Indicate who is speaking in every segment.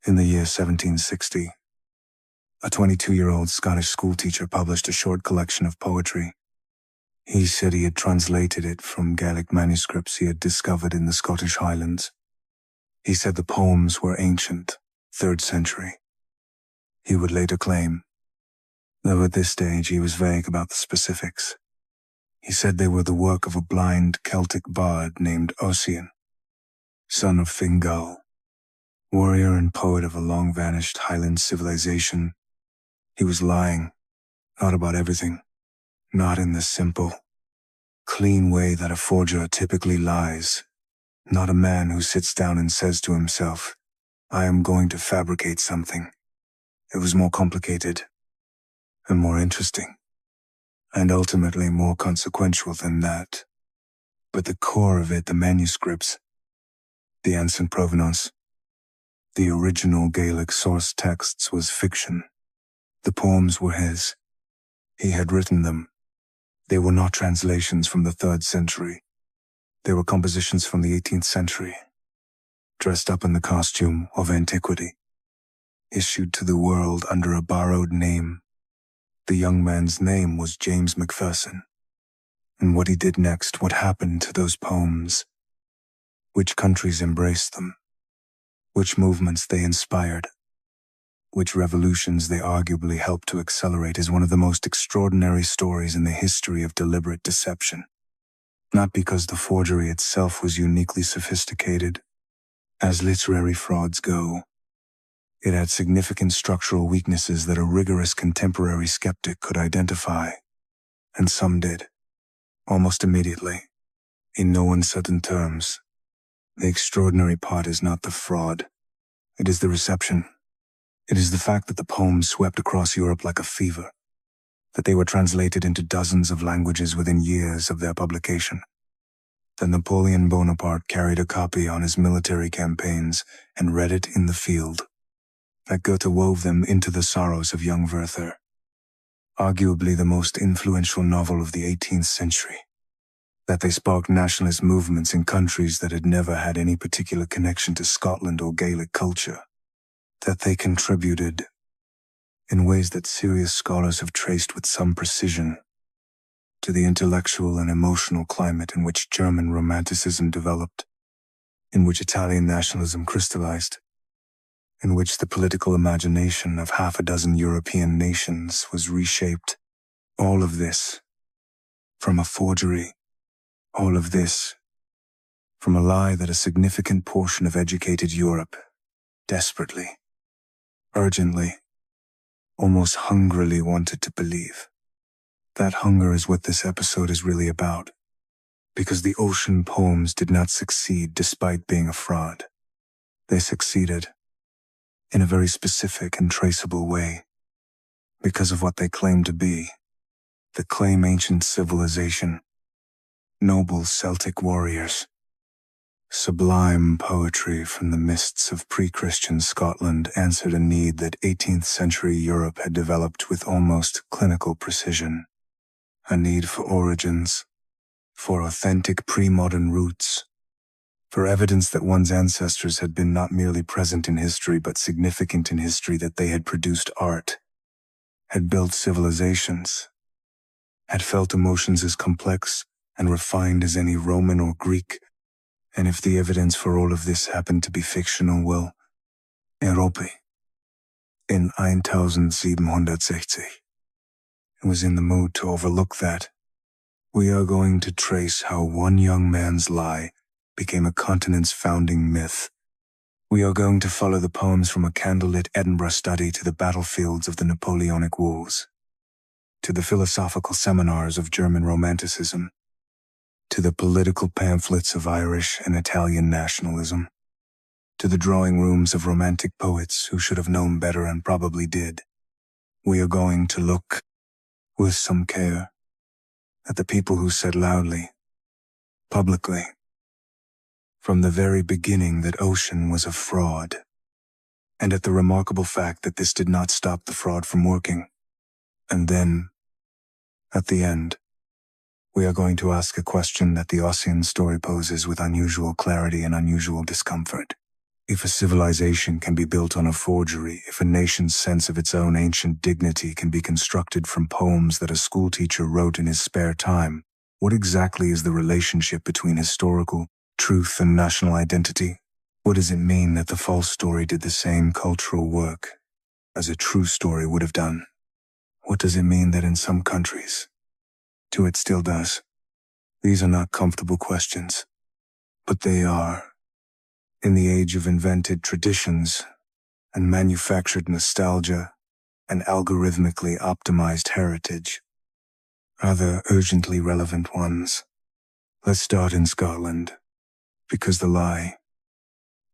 Speaker 1: In the year 1760, a 22-year-old Scottish schoolteacher published a short collection of poetry. He said he had translated it from Gaelic manuscripts he had discovered in the Scottish Highlands. He said the poems were ancient, 3rd century. He would later claim, though at this stage he was vague about the specifics. He said they were the work of a blind Celtic bard named Ossian, son of Fingal, warrior and poet of a long-vanished Highland civilization. He was lying, not about everything, not in the simple, clean way that a forger typically lies, not a man who sits down and says to himself, I am going to fabricate something. It was more complicated, and more interesting, and ultimately more consequential than that. But the core of it, the manuscripts, the ancient provenance, the original Gaelic source texts, was fiction. The poems were his. He had written them. They were not translations from the 3rd century. They were compositions from the 18th century, dressed up in the costume of antiquity, issued to the world under a borrowed name. The young man's name was James Macpherson. And what he did next, what happened to those poems, which countries embraced them, which movements they inspired, which revolutions they arguably helped to accelerate, is one of the most extraordinary stories in the history of deliberate deception. Not because the forgery itself was uniquely sophisticated, as literary frauds go. It had significant structural weaknesses that a rigorous contemporary skeptic could identify, and some did, almost immediately, in no uncertain terms. The extraordinary part is not the fraud. It is the reception. It is the fact that the poems swept across Europe like a fever, that they were translated into dozens of languages within years of their publication, that Napoleon Bonaparte carried a copy on his military campaigns and read it in the field, that Goethe wove them into the sorrows of young Werther, arguably the most influential novel of the 18th century, that they sparked nationalist movements in countries that had never had any particular connection to Scotland or Gaelic culture, that they contributed, in ways that serious scholars have traced with some precision, to the intellectual and emotional climate in which German Romanticism developed, in which Italian nationalism crystallized, in which the political imagination of half a dozen European nations was reshaped. All of this from a forgery. All of this from a lie that a significant portion of educated Europe desperately, urgently, almost hungrily wanted to believe. That hunger is what this episode is really about, because the Ossian poems did not succeed despite being a fraud. They succeeded in a very specific and traceable way, because of what they claim to be. They claim ancient civilization, noble Celtic warriors, sublime poetry from the mists of pre-Christian Scotland answered a need that 18th century Europe had developed with almost clinical precision. A need for origins, for authentic pre-modern roots, for evidence that one's ancestors had been not merely present in history but significant in history, that they had produced art, had built civilizations, had felt emotions as complex and refined as any Roman or Greek. And if the evidence for all of this happened to be fictional, well, Europe, in 1760, was in the mood to overlook that. We are going to trace how one young man's lie became a continent's founding myth. We are going to follow the poems from a candlelit Edinburgh study to the battlefields of the Napoleonic Wars, to the philosophical seminars of German Romanticism, to the political pamphlets of Irish and Italian nationalism, to the drawing rooms of romantic poets who should have known better and probably did. We are going to look, with some care, at the people who said loudly, publicly, from the very beginning that Ossian was a fraud, and at the remarkable fact that this did not stop the fraud from working. And then, at the end, we are going to ask a question that the Ossian story poses with unusual clarity and unusual discomfort. If a civilization can be built on a forgery, if a nation's sense of its own ancient dignity can be constructed from poems that a schoolteacher wrote in his spare time, what exactly is the relationship between historical truth and national identity? What does it mean that the false story did the same cultural work as a true story would have done? What does it mean that in some countries, too, it still does? These are not comfortable questions, but they are. In the age of invented traditions and manufactured nostalgia and algorithmically optimized heritage, are there urgently relevant ones? Let's start in Scotland, because the lie,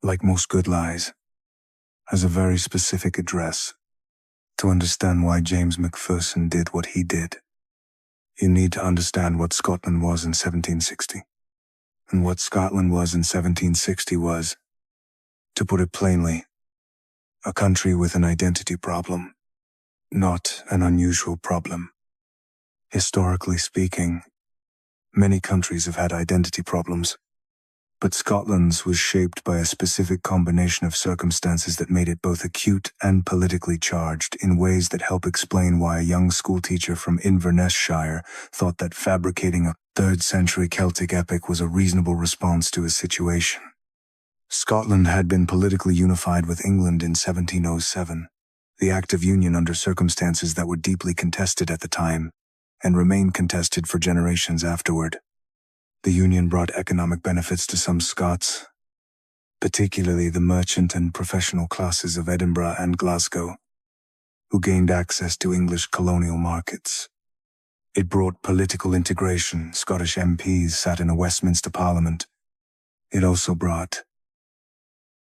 Speaker 1: like most good lies, has a very specific address. To understand why James Macpherson did what he did, you need to understand what Scotland was in 1760. And what Scotland was in 1760 was, to put it plainly, a country with an identity problem, not an unusual problem. Historically speaking, many countries have had identity problems, but Scotland's was shaped by a specific combination of circumstances that made it both acute and politically charged in ways that help explain why a young schoolteacher from Inverness-shire thought that fabricating a 3rd century Celtic epic was a reasonable response to a situation. Scotland had been politically unified with England in 1707, the Act of Union under circumstances that were deeply contested at the time, and remained contested for generations afterward. The Union brought economic benefits to some Scots, particularly the merchant and professional classes of Edinburgh and Glasgow, who gained access to English colonial markets. It brought political integration. Scottish MPs sat in a Westminster Parliament. It also brought,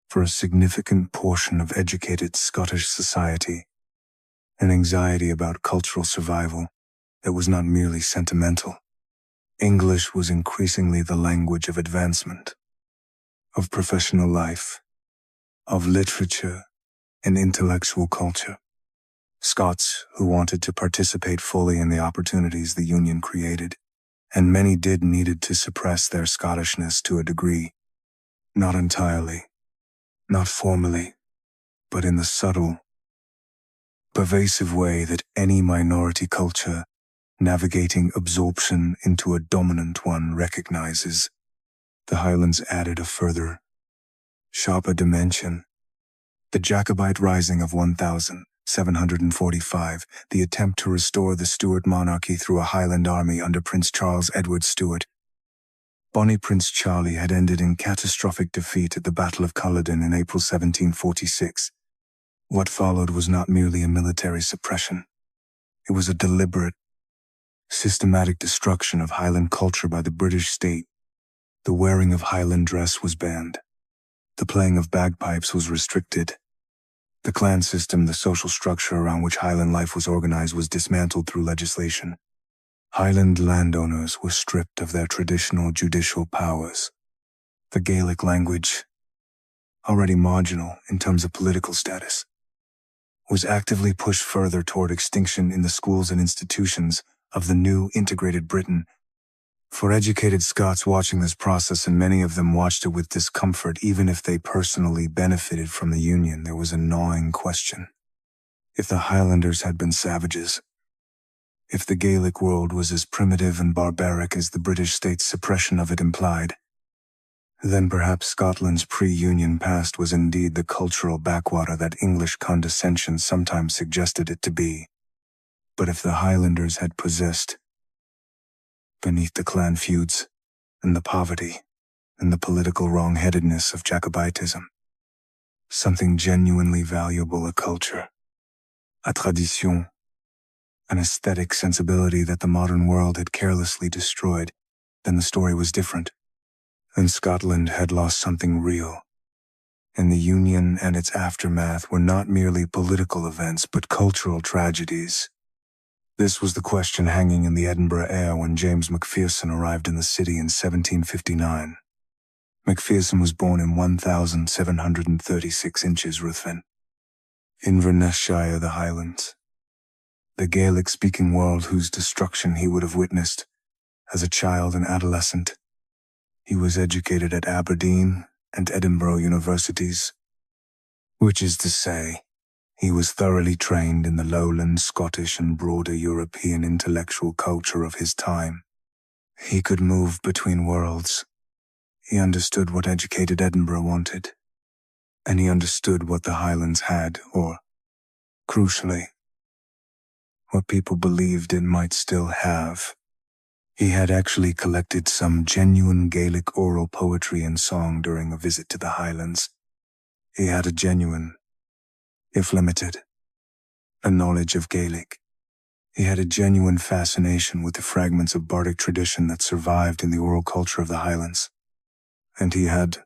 Speaker 1: for a significant portion of educated Scottish society, an anxiety about cultural survival that was not merely sentimental. English was increasingly the language of advancement, of professional life, of literature and intellectual culture. Scots who wanted to participate fully in the opportunities the Union created, and many did, needed to suppress their Scottishness to a degree, not entirely, not formally, but in the subtle, pervasive way that any minority culture navigating absorption into a dominant one recognizes. The Highlands added a further, sharper dimension. The Jacobite Rising of 1745, the attempt to restore the Stuart monarchy through a Highland army under Prince Charles Edward Stuart. Bonnie Prince Charlie had ended in catastrophic defeat at the Battle of Culloden in April 1746. What followed was not merely a military suppression. It was a deliberate, systematic destruction of Highland culture by the British state. The wearing of Highland dress was banned. The playing of bagpipes was restricted. The clan system, the social structure around which Highland life was organized, was dismantled through legislation. Highland landowners were stripped of their traditional judicial powers. The Gaelic language, already marginal in terms of political status, was actively pushed further toward extinction in the schools and institutions of the new integrated Britain. For educated Scots watching this process, and many of them watched it with discomfort even if they personally benefited from the Union, there was a gnawing question. If the Highlanders had been savages, if the Gaelic world was as primitive and barbaric as the British state's suppression of it implied, then perhaps Scotland's pre-Union past was indeed the cultural backwater that English condescension sometimes suggested it to be. But if the Highlanders had possessed, beneath the clan feuds and the poverty and the political wrong-headedness of Jacobitism, something genuinely valuable, a culture, a tradition, an aesthetic sensibility that the modern world had carelessly destroyed, then the story was different. Then Scotland had lost something real, and the Union and its aftermath were not merely political events but cultural tragedies. This was the question hanging in the Edinburgh air when James Macpherson arrived in the city in 1759. Macpherson was born in 1736 inches Ruthven, Inverness-shire, the Highlands, the Gaelic-speaking world whose destruction he would have witnessed as a child and adolescent. He was educated at Aberdeen and Edinburgh universities, which is to say, he was thoroughly trained in the lowland Scottish and broader European intellectual culture of his time. He could move between worlds. He understood what educated Edinburgh wanted, and he understood what the Highlands had, or, crucially, what people believed it might still have. He had actually collected some genuine Gaelic oral poetry and song during a visit to the Highlands. He had a genuine, if limited, a knowledge of Gaelic. He had a genuine fascination with the fragments of bardic tradition that survived in the oral culture of the Highlands. And he had,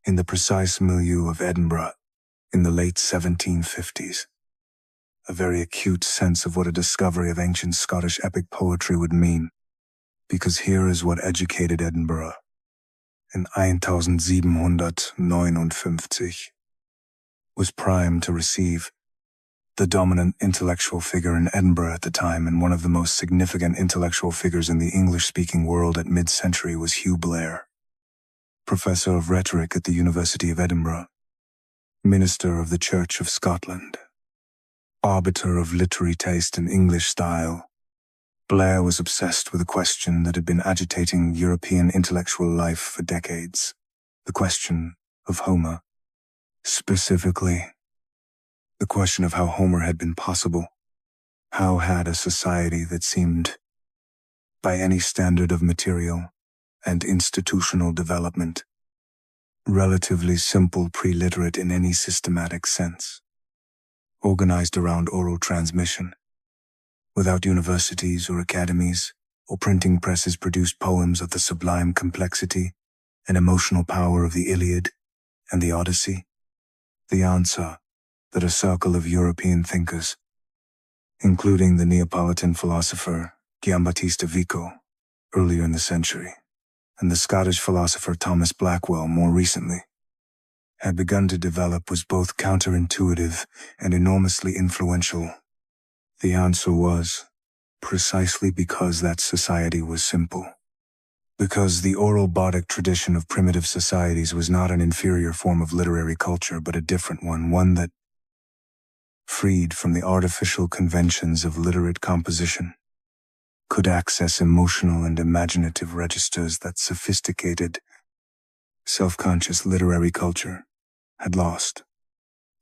Speaker 1: in the precise milieu of Edinburgh in the late 1750s, a very acute sense of what a discovery of ancient Scottish epic poetry would mean, because here is what educated Edinburgh in 1759 was primed to receive. The dominant intellectual figure in Edinburgh at the time and one of the most significant intellectual figures in the English-speaking world at mid-century was Hugh Blair, Professor of Rhetoric at the University of Edinburgh, Minister of the Church of Scotland, arbiter of literary taste and English style. Blair was obsessed with a question that had been agitating European intellectual life for decades, the question of Homer. Specifically, the question of how Homer had been possible. How had a society that seemed, by any standard of material and institutional development, relatively simple, pre-literate in any systematic sense, organized around oral transmission, without universities or academies or printing presses, produced poems of the sublime complexity and emotional power of the Iliad and the Odyssey? The answer that a circle of European thinkers, including the Neapolitan philosopher Giambattista Vico earlier in the century, and the Scottish philosopher Thomas Blackwell more recently, had begun to develop was both counterintuitive and enormously influential. The answer was, precisely because that society was simple. Because the oral bardic tradition of primitive societies was not an inferior form of literary culture, but a different one that, freed from the artificial conventions of literate composition, could access emotional and imaginative registers that sophisticated, self-conscious literary culture had lost.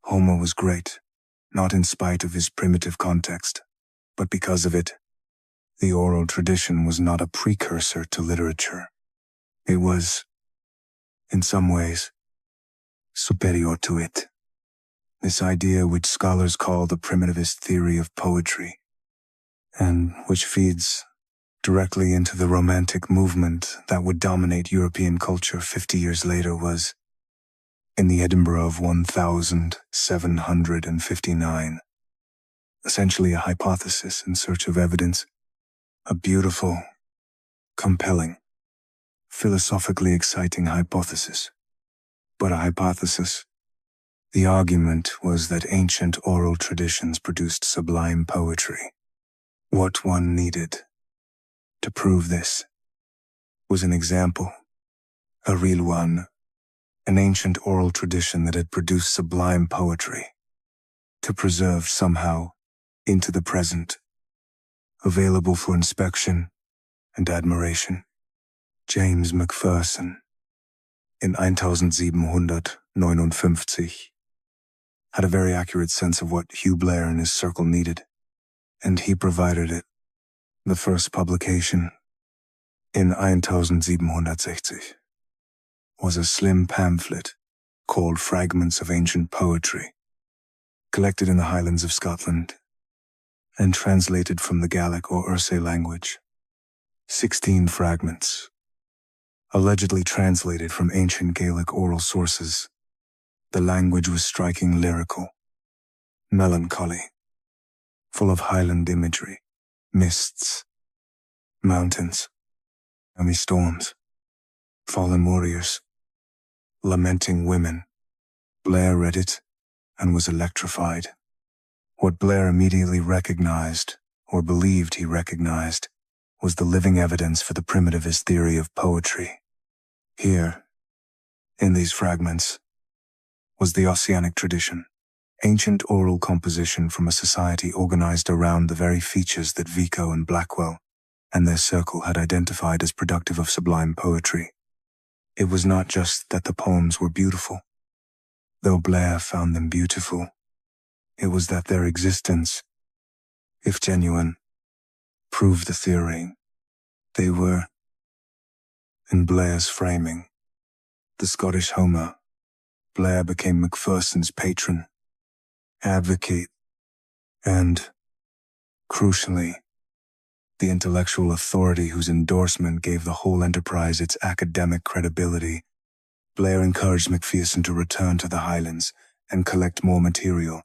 Speaker 1: Homer was great, not in spite of his primitive context, but because of it. The oral tradition was not a precursor to literature. It was, in some ways, superior to it. This idea which scholars call the primitivist theory of poetry, and which feeds directly into the Romantic movement that would dominate European culture 50 years later, was, in the Edinburgh of 1759, essentially a hypothesis in search of evidence, a beautiful, compelling, philosophically exciting hypothesis, but a hypothesis. The argument was that ancient oral traditions produced sublime poetry. What one needed to prove this was an example, a real one, an ancient oral tradition that had produced sublime poetry, to preserve somehow into the present, available for inspection and admiration. James Macpherson, in 1759, had a very accurate sense of what Hugh Blair and his circle needed, and he provided it. The first publication, in 1760, was a slim pamphlet called Fragments of Ancient Poetry, collected in the Highlands of Scotland and translated from the Gaelic or Erse language. 16 fragments, allegedly translated from ancient Gaelic oral sources. The language was striking, lyrical, melancholy, full of Highland imagery, mists, mountains, stormy storms, fallen warriors, lamenting women. Blair read it and was electrified. What Blair immediately recognized, or believed he recognized, was the living evidence for the primitivist theory of poetry. Here, in these fragments, was the Ossianic tradition, ancient oral composition from a society organized around the very features that Vico and Blackwell and their circle had identified as productive of sublime poetry. It was not just that the poems were beautiful, though Blair found them beautiful. It was that their existence, if genuine, proved the theory. They were, in Blair's framing, the Scottish Homer. Blair became Macpherson's patron, advocate, and, crucially, the intellectual authority whose endorsement gave the whole enterprise its academic credibility. Blair encouraged Macpherson to return to the Highlands and collect more material.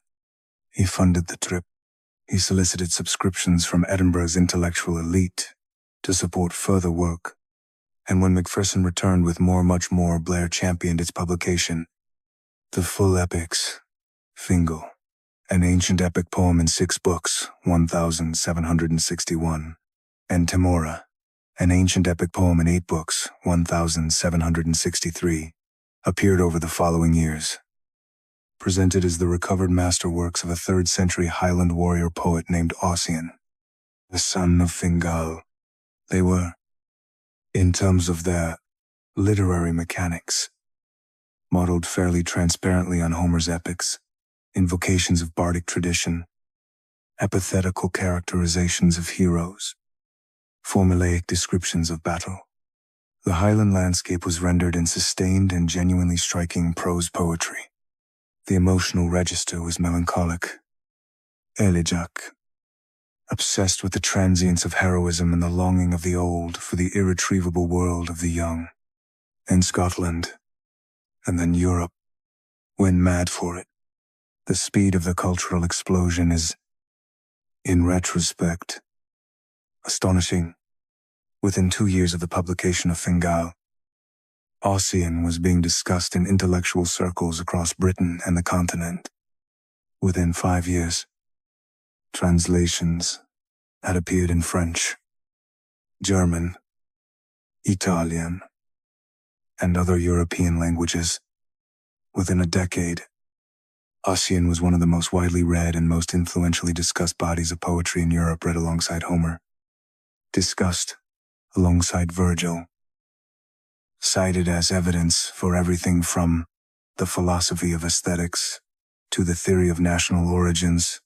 Speaker 1: He funded the trip. He solicited subscriptions from Edinburgh's intellectual elite to support further work. And when Macpherson returned with much more, Blair championed its publication. The full epics, Fingal, an ancient epic poem in 6 books, 1761, and Timora, an ancient epic poem in 8 books, 1763, appeared over the following years, presented as the recovered masterworks of a 3rd-century Highland warrior poet named Ossian, the son of Fingal. They were, in terms of their literary mechanics, modeled fairly transparently on Homer's epics, invocations of bardic tradition, epithetical characterizations of heroes, formulaic descriptions of battle. The Highland landscape was rendered in sustained and genuinely striking prose poetry. The emotional register was melancholic, elegiac, obsessed with the transience of heroism and the longing of the old for the irretrievable world of the young. In Scotland, and then Europe, went mad for it. The speed of the cultural explosion is, in retrospect, astonishing. Within 2 years of the publication of Fingal, Ossian was being discussed in intellectual circles across Britain and the continent. Within 5 years, translations had appeared in French, German, Italian, and other European languages. Within a decade, Ossian was one of the most widely read and most influentially discussed bodies of poetry in Europe, read alongside Homer, discussed alongside Virgil, cited as evidence for everything from the philosophy of aesthetics to the theory of national origins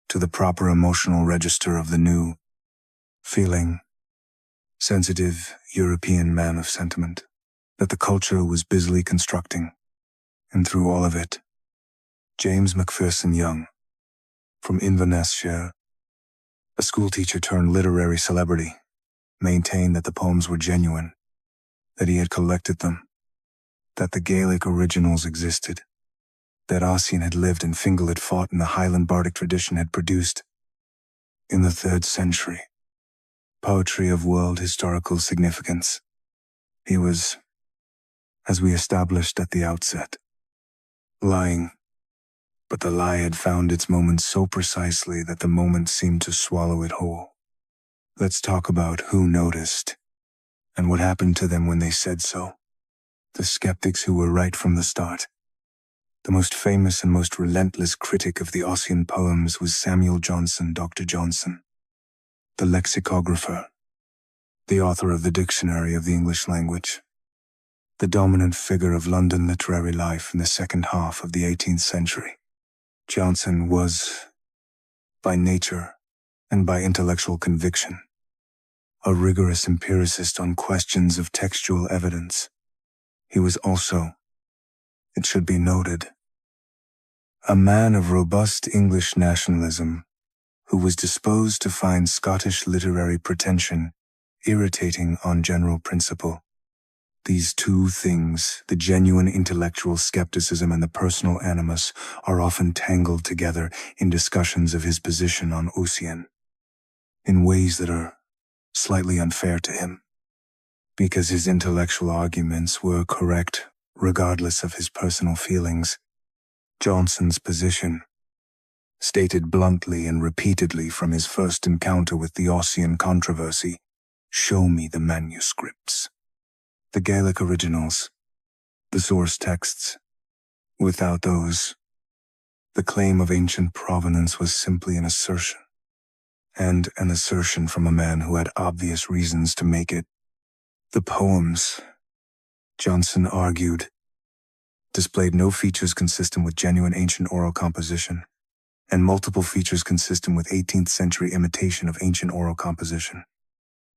Speaker 1: to the proper emotional register of the new, feeling, sensitive European man of sentiment that the culture was busily constructing. And through all of it, James Macpherson Young, from Inverness-shire, a schoolteacher turned literary celebrity, maintained that the poems were genuine, that he had collected them, that the Gaelic originals existed, that Ossian had lived and Fingal had fought and the Highland bardic tradition had produced, in the 3rd century, poetry of world historical significance. He was, as we established at the outset, lying, but the lie had found its moment so precisely that the moment seemed to swallow it whole. Let's talk about who noticed, and what happened to them when they said so. The skeptics who were right from the start. The most famous and most relentless critic of the Ossian poems was Samuel Johnson, Dr. Johnson, the lexicographer, the author of the Dictionary of the English Language, the dominant figure of London literary life in the second half of the 18th century. Johnson was, by nature and by intellectual conviction, a rigorous empiricist on questions of textual evidence. He was also, it should be noted, a man of robust English nationalism who was disposed to find Scottish literary pretension irritating on general principle. These two things, the genuine intellectual skepticism and the personal animus, are often tangled together in discussions of his position on Ossian, in ways that are slightly unfair to him, because his intellectual arguments were correct regardless of his personal feelings. Johnson's position, stated bluntly and repeatedly from his first encounter with the Ossian controversy, show me the manuscripts, the Gaelic originals, the source texts. Without those, the claim of ancient provenance was simply an assertion, and an assertion from a man who had obvious reasons to make it. The poems, Johnson argued, displayed no features consistent with genuine ancient oral composition, and multiple features consistent with 18th century imitation of ancient oral composition.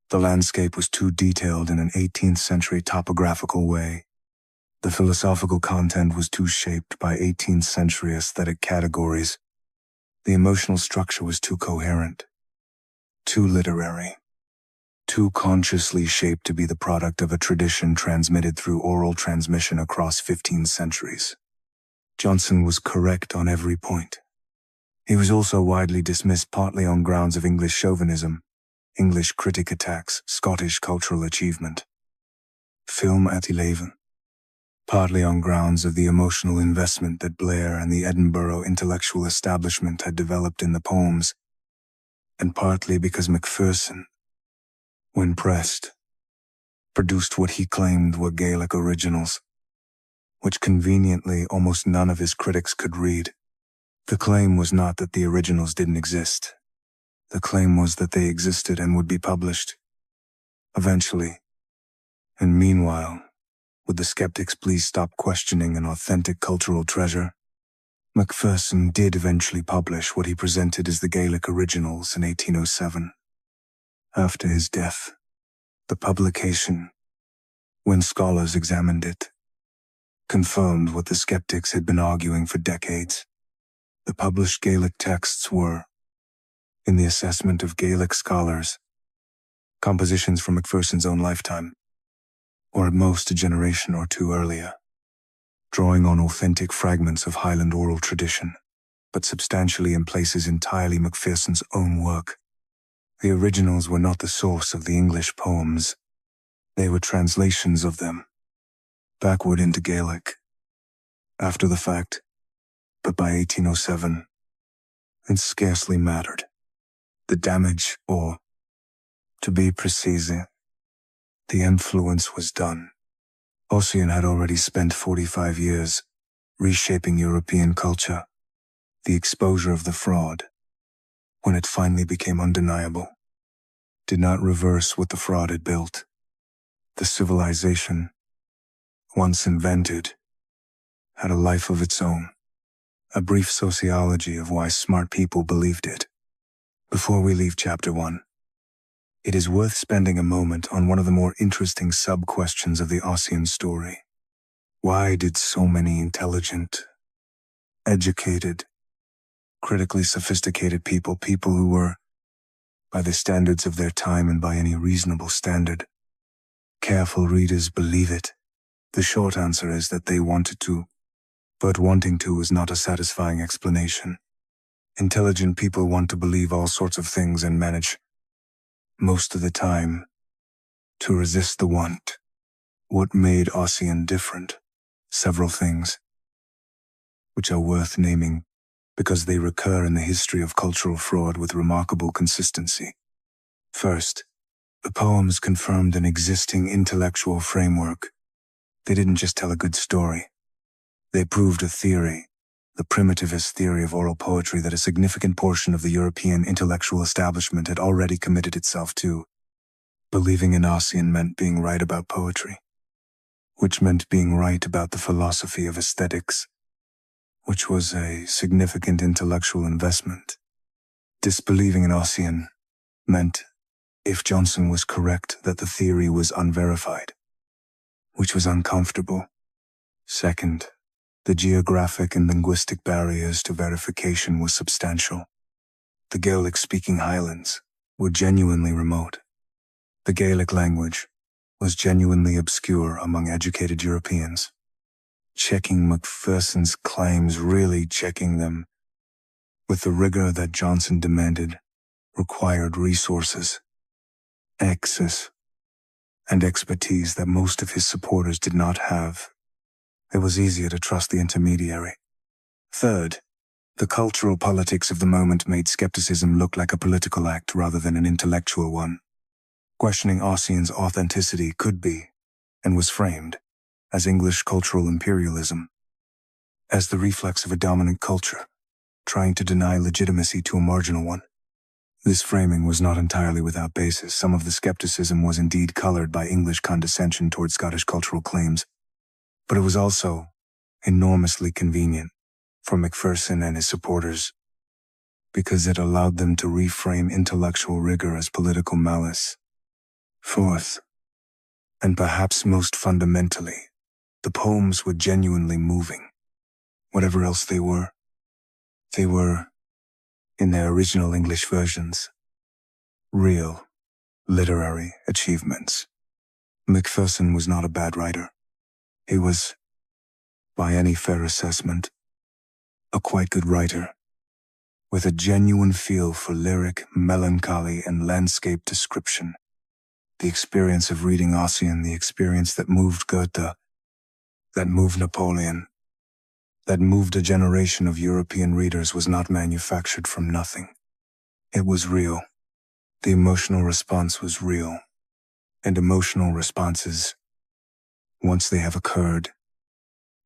Speaker 1: The landscape was too detailed in an 18th century topographical way. The philosophical content was too shaped by 18th century aesthetic categories. The emotional structure was too coherent, too literary, too consciously shaped to be the product of a tradition transmitted through oral transmission across 15 centuries. Johnson was correct on every point. He was also widely dismissed partly on grounds of English chauvinism, English critic attacks, Scottish cultural achievement, film at 11, partly on grounds of the emotional investment that Blair and the Edinburgh intellectual establishment had developed in the poems, and partly because Macpherson, when pressed, produced what he claimed were Gaelic originals, which conveniently almost none of his critics could read. The claim was not that the originals didn't exist. The claim was that they existed and would be published, eventually. And meanwhile, would the skeptics please stop questioning an authentic cultural treasure? Macpherson did eventually publish what he presented as the Gaelic originals in 1807. After his death, the publication, when scholars examined it, confirmed what the skeptics had been arguing for decades. The published Gaelic texts were, in the assessment of Gaelic scholars, compositions from Macpherson's own lifetime, or at most a generation or two earlier, drawing on authentic fragments of Highland oral tradition, but substantially in places entirely Macpherson's own work. The originals were not the source of the English poems. They were translations of them, backward into Gaelic, after the fact, but by 1807, it scarcely mattered. The damage, or, to be precise, the influence was done. Ossian had already spent 45 years reshaping European culture. The exposure of the fraud, when it finally became undeniable, did not reverse what the fraud had built. The civilization, once invented, had a life of its own, a brief sociology of why smart people believed it. Before we leave Chapter 1, it is worth spending a moment on one of the more interesting sub-questions of the Ossian story. Why did so many intelligent, educated, critically sophisticated people who were, by the standards of their time and by any reasonable standard, careful readers believe it? The short answer is that they wanted to, but wanting to is not a satisfying explanation. Intelligent people want to believe all sorts of things and manage, most of the time, to resist the want. What made Ossian different? Several things, which are worth naming because they recur in the history of cultural fraud with remarkable consistency. First, the poems confirmed an existing intellectual framework. They didn't just tell a good story. They proved a theory, the primitivist theory of oral poetry that a significant portion of the European intellectual establishment had already committed itself to. Believing in Ossian meant being right about poetry, which meant being right about the philosophy of aesthetics, which was a significant intellectual investment. Disbelieving in Ossian meant, if Johnson was correct, that the theory was unverified, which was uncomfortable. Second, the geographic and linguistic barriers to verification were substantial. The Gaelic-speaking Highlands were genuinely remote. The Gaelic language was genuinely obscure among educated Europeans. Checking Macpherson's claims, really checking them, with the rigor that Johnson demanded, required resources, access, and expertise that most of his supporters did not have. It was easier to trust the intermediary. Third, the cultural politics of the moment made skepticism look like a political act rather than an intellectual one. Questioning Ossian's authenticity could be, and was framed, as English cultural imperialism. as the reflex of a dominant culture, trying to deny legitimacy to a marginal one. This framing was not entirely without basis. Some of the skepticism was indeed colored by English condescension toward Scottish cultural claims, but it was also enormously convenient for Macpherson and his supporters because it allowed them to reframe intellectual rigor as political malice. Fourth, and perhaps most fundamentally, the poems were genuinely moving. Whatever else they were, in their original English versions, real literary achievements. Macpherson was not a bad writer. He was, by any fair assessment, a quite good writer, with a genuine feel for lyric, melancholy, and landscape description. The experience of reading Ossian, the experience that moved Goethe, that moved Napoleon, that moved a generation of European readers was not manufactured from nothing. It was real. The emotional response was real. And emotional responses, once they have occurred,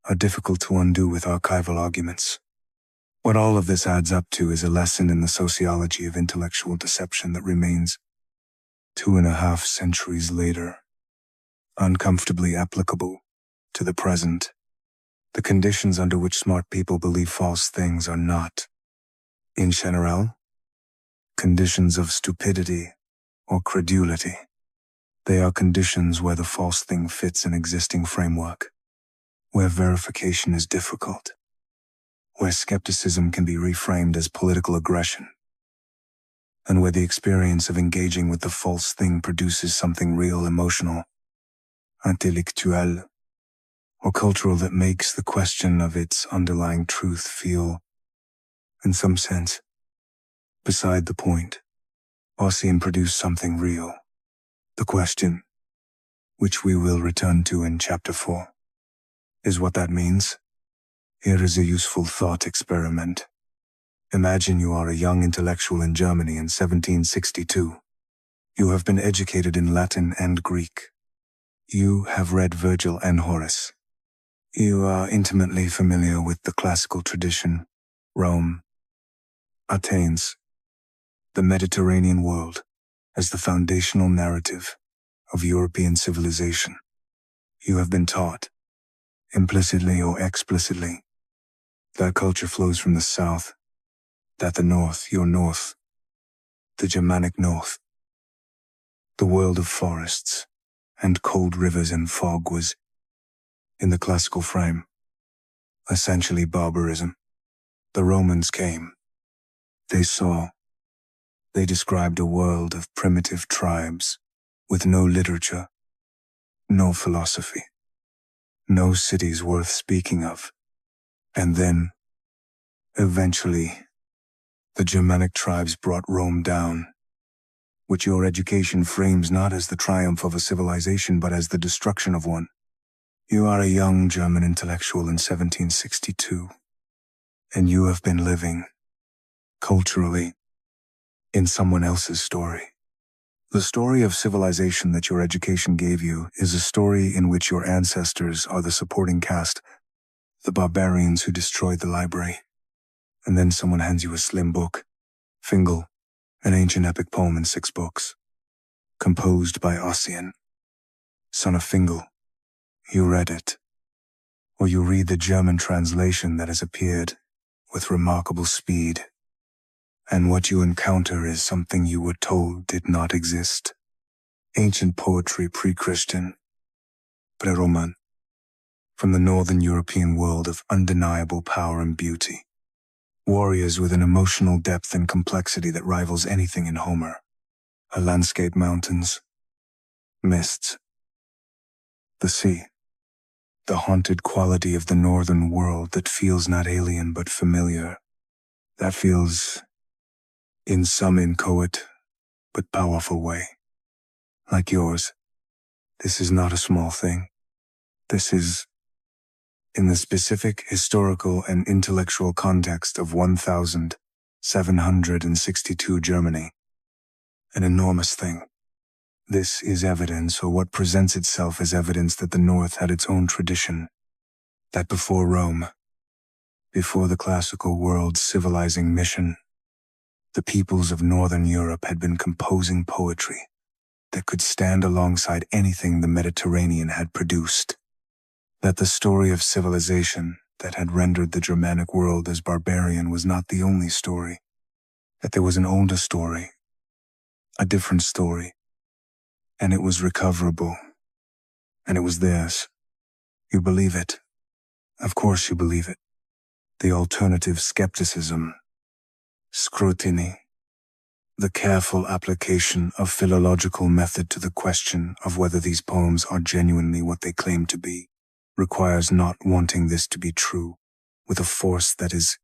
Speaker 1: are difficult to undo with archival arguments. What all of this adds up to is a lesson in the sociology of intellectual deception that remains 2.5 centuries later, uncomfortably applicable to the present. The conditions under which smart people believe false things are not, in general, conditions of stupidity or credulity. They are conditions where the false thing fits an existing framework, where verification is difficult, where skepticism can be reframed as political aggression, and where the experience of engaging with the false thing produces something real, emotional, intellectual, or cultural that makes the question of its underlying truth feel, in some sense, beside the point. Ossian produced something real. The question, which we will return to in Chapter 4, is what that means. Here is a useful thought experiment. Imagine you are a young intellectual in Germany in 1762. You have been educated in Latin and Greek. You have read Virgil and Horace. You are intimately familiar with the classical tradition, Rome, Athens, the Mediterranean world as the foundational narrative of European civilization. You have been taught, implicitly or explicitly, that culture flows from the south, that the north, your north, the Germanic north, the world of forests and cold rivers and fog was, in the classical frame, essentially barbarism. The Romans came. They saw. They described a world of primitive tribes with no literature, no philosophy, no cities worth speaking of. And then, eventually, the Germanic tribes brought Rome down, which your education frames not as the triumph of a civilization but as the destruction of one. You are a young German intellectual in 1762, and you have been living, culturally, in someone else's story. The story of civilization that your education gave you is a story in which your ancestors are the supporting cast, the barbarians who destroyed the library. And then someone hands you a slim book, Fingal, an ancient epic poem in 6 books, composed by Ossian, son of Fingal. You read it, or you read the German translation that has appeared with remarkable speed, and what you encounter is something you were told did not exist. Ancient poetry pre-Christian, pre-Roman, from the northern European world of undeniable power and beauty. Warriors with an emotional depth and complexity that rivals anything in Homer. A landscape, mountains, mists, the sea. The haunted quality of the northern world that feels not alien but familiar. That feels, in some inchoate but powerful way, like yours. This is not a small thing. This is, in the specific historical and intellectual context of 1762 Germany, an enormous thing. This is evidence, or what presents itself as evidence, that the North had its own tradition, that before Rome, Before the classical world's civilizing mission, the peoples of Northern Europe had been composing poetry that could stand alongside anything the Mediterranean had produced. That the story of civilization that had rendered the Germanic world as barbarian was not the only story. That there was an older story, a different story, and it was recoverable, and it was theirs. You believe it. Of course you believe it. The alternative skepticism, scrutiny, the careful application of philological method to the question of whether these poems are genuinely what they claim to be, requires not wanting this to be true, with a force that is,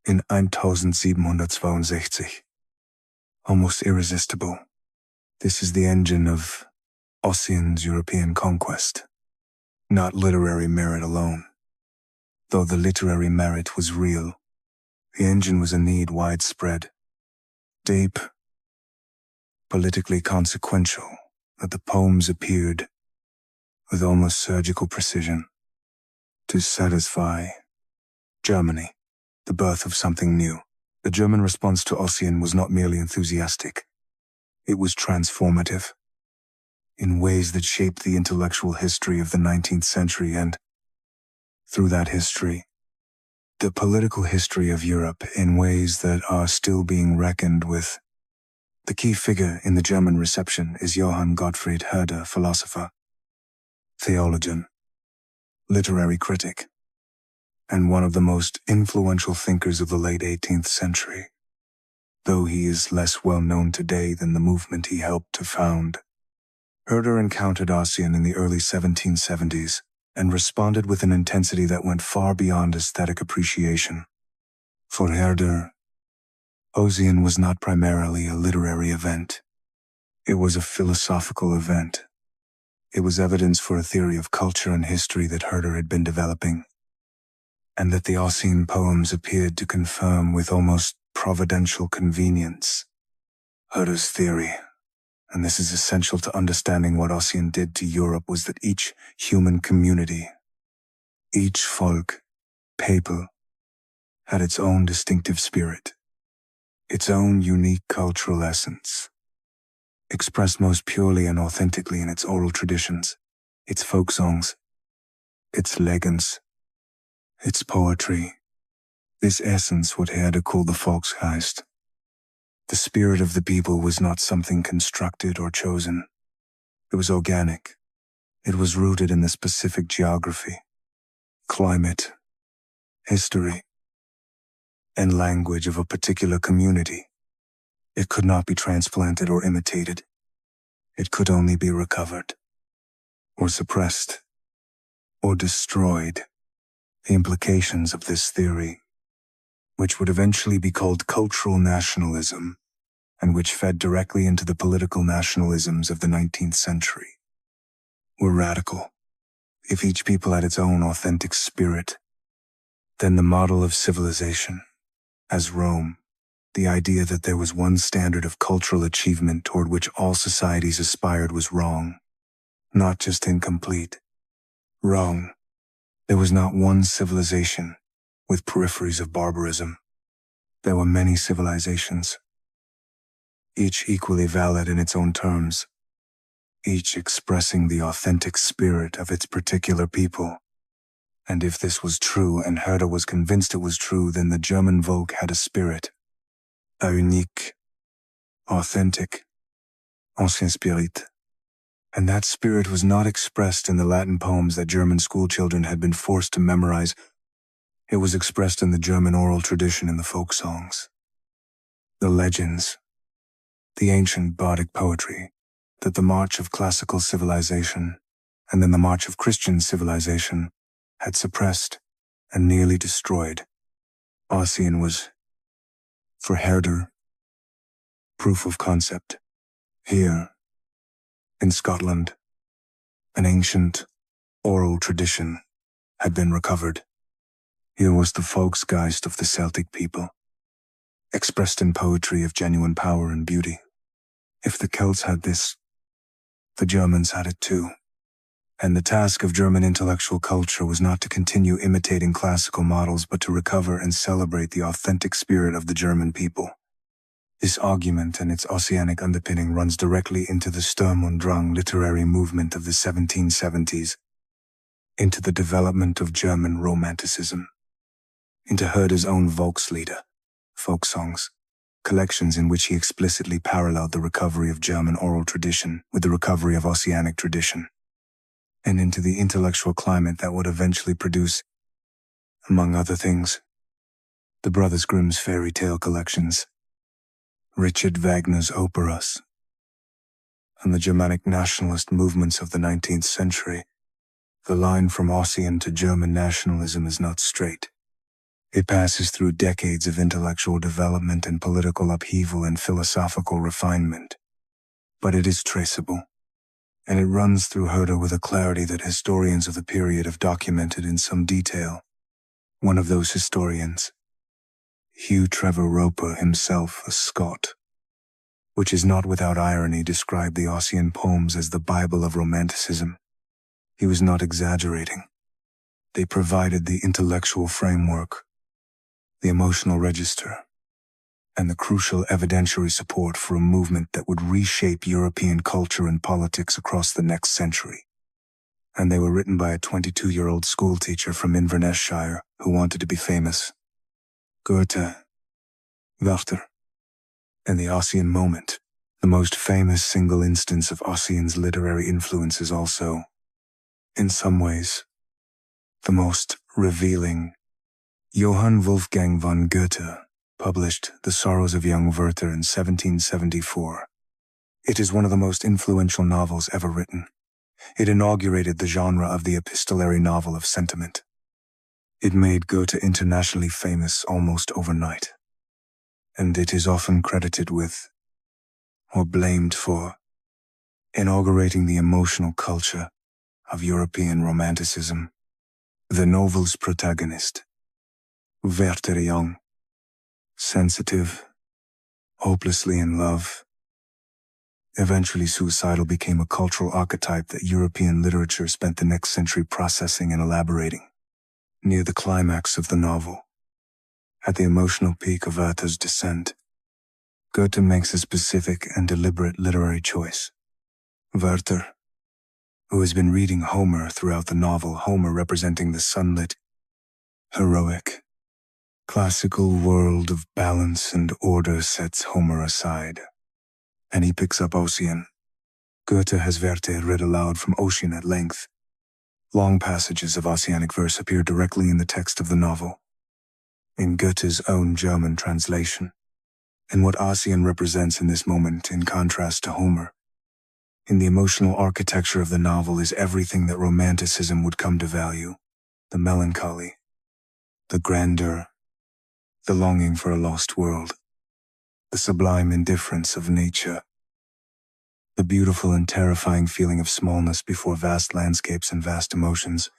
Speaker 1: in 1762, almost irresistible. This is the engine of Ossian's European conquest, not literary merit alone. Though the literary merit was real, the engine was a need widespread, deep, politically consequential, that the poems appeared with almost surgical precision to satisfy Germany, the birth of something new. The German response to Ossian was not merely enthusiastic, it was transformative, in ways that shaped the intellectual history of the 19th century and, through that history, the political history of Europe in ways that are still being reckoned with. The key figure in the German reception is Johann Gottfried Herder, philosopher, theologian, literary critic, and one of the most influential thinkers of the late 18th century, though he is less well known today than the movement he helped to found. Herder encountered Ossian in the early 1770s and responded with an intensity that went far beyond aesthetic appreciation. For Herder, Ossian was not primarily a literary event. It was a philosophical event. It was evidence for a theory of culture and history that Herder had been developing, and that the Ossian poems appeared to confirm with almost providential convenience. Herder's theory, and this is essential to understanding what Ossian did to Europe, was that each human community, each Volk, people, had its own distinctive spirit, its own unique cultural essence, expressed most purely and authentically in its oral traditions, its folk songs, its legends, its poetry. This essence, what Herder called the Volksgeist. The spirit of the people was not something constructed or chosen. It was organic. It was rooted in the specific geography, climate, history, and language of a particular community. It could not be transplanted or imitated. It could only be recovered, or suppressed, or destroyed. The implications of this theory, which would eventually be called cultural nationalism, and which fed directly into the political nationalisms of the 19th century, were radical. If each people had its own authentic spirit, then the model of civilization, as Rome, the idea that there was one standard of cultural achievement toward which all societies aspired, was wrong, not just incomplete. Wrong. There was not one civilization with peripheries of barbarism. There were many civilizations, each equally valid in its own terms, each expressing the authentic spirit of its particular people. And if this was true, and Herder was convinced it was true, then the German Volk had a spirit, a unique, authentic, ancien spirit. And that spirit was not expressed in the Latin poems that German schoolchildren had been forced to memorize. It was expressed in the German oral tradition in the folk songs, the legends, the ancient bardic poetry that the march of classical civilization and then the march of Christian civilization had suppressed and nearly destroyed. Ossian was, for Herder, proof of concept. Here, in Scotland, an ancient oral tradition had been recovered. Here was the Volksgeist of the Celtic people, expressed in poetry of genuine power and beauty. If the Celts had this, the Germans had it too. And the task of German intellectual culture was not to continue imitating classical models but to recover and celebrate the authentic spirit of the German people. This argument and its Ossianic underpinning runs directly into the Sturm und Drang literary movement of the 1770s, into the development of German Romanticism, into Herder's own Volkslieder, folk songs, collections in which he explicitly paralleled the recovery of German oral tradition with the recovery of Ossianic tradition, and into the intellectual climate that would eventually produce, among other things, the Brothers Grimm's fairy tale collections, Richard Wagner's operas, and the Germanic nationalist movements of the 19th century. The line from Ossian to German nationalism is not straight. It passes through decades of intellectual development and political upheaval and philosophical refinement. But it is traceable, and it runs through Herder with a clarity that historians of the period have documented in some detail. One of those historians, Hugh Trevor Roper, himself a Scot, which is not without irony, described the Ossian poems as the Bible of Romanticism. He was not exaggerating. They provided the intellectual framework, the emotional register, and the crucial evidentiary support for a movement that would reshape European culture and politics across the next century. And they were written by a 22-year-old schoolteacher from Inverness-shire who wanted to be famous. Goethe, Werther, and the Ossian moment, the most famous single instance of Ossian's literary influence, is also, in some ways, the most revealing. Johann Wolfgang von Goethe published The Sorrows of Young Werther in 1774. It is one of the most influential novels ever written. It inaugurated the genre of the epistolary novel of sentiment. It made Goethe internationally famous almost overnight, and it is often credited with, or blamed for, inaugurating the emotional culture of European Romanticism. The novel's protagonist, Werther Young, sensitive, hopelessly in love, eventually suicidal, became a cultural archetype that European literature spent the next century processing and elaborating. Near the climax of the novel, at the emotional peak of Werther's descent, Goethe makes a specific and deliberate literary choice. Werther, who has been reading Homer throughout the novel, Homer representing the sunlit, heroic, classical world of balance and order, sets Homer aside, and he picks up Ossian. Goethe has Werther read aloud from Ossian at length. Long passages of Ossianic verse appear directly in the text of the novel, in Goethe's own German translation, and what Ossian represents in this moment in contrast to Homer. In the emotional architecture of the novel is everything that Romanticism would come to value: the melancholy, the grandeur, the longing for a lost world, the sublime indifference of nature, the beautiful and terrifying feeling of smallness before vast landscapes and vast emotions.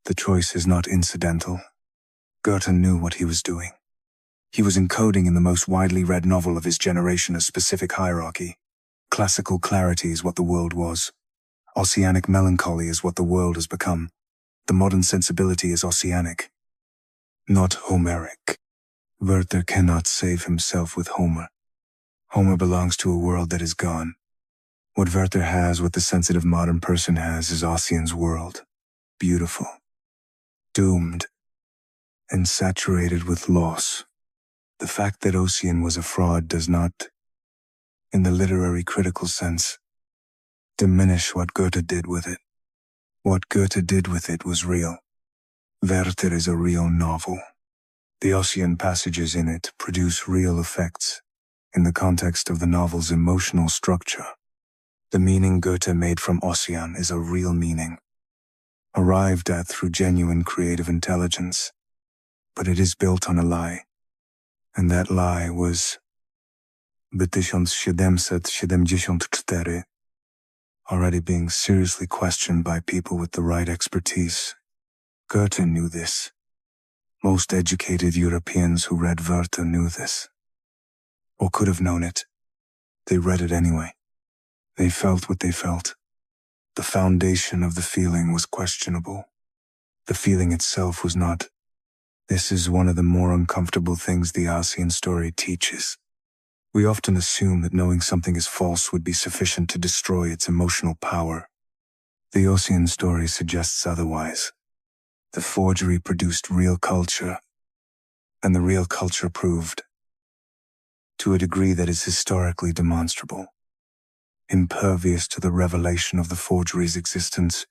Speaker 1: The choice is not incidental. Goethe knew what he was doing. He was encoding in the most widely read novel of his generation a specific hierarchy. Classical clarity is what the world was. Ossianic melancholy is what the world has become. The modern sensibility is Ossianic, not Homeric. Werther cannot save himself with Homer. Homer belongs to a world that is gone. What Werther has, what the sensitive modern person has, is Ossian's world. Beautiful, doomed, and saturated with loss. The fact that Ossian was a fraud does not, in the literary critical sense, diminish what Goethe did with it. What Goethe did with it was real. Werther is a real novel. The Ossian passages in it produce real effects in the context of the novel's emotional structure. The meaning Goethe made from Ossian is a real meaning, arrived at through genuine creative intelligence, but it is built on a lie, and that lie was by 1774 already being seriously questioned by people with the right expertise. Goethe knew this. Most educated Europeans who read Werther knew this, or could have known it. They read it anyway. They felt what they felt. The foundation of the feeling was questionable. The feeling itself was not. This is one of the more uncomfortable things the Ossian story teaches. We often assume that knowing something is false would be sufficient to destroy its emotional power. The Ossian story suggests otherwise. The forgery produced real culture, and the real culture proved, to a degree that is historically demonstrable, impervious to the revelation of the forgery's existence.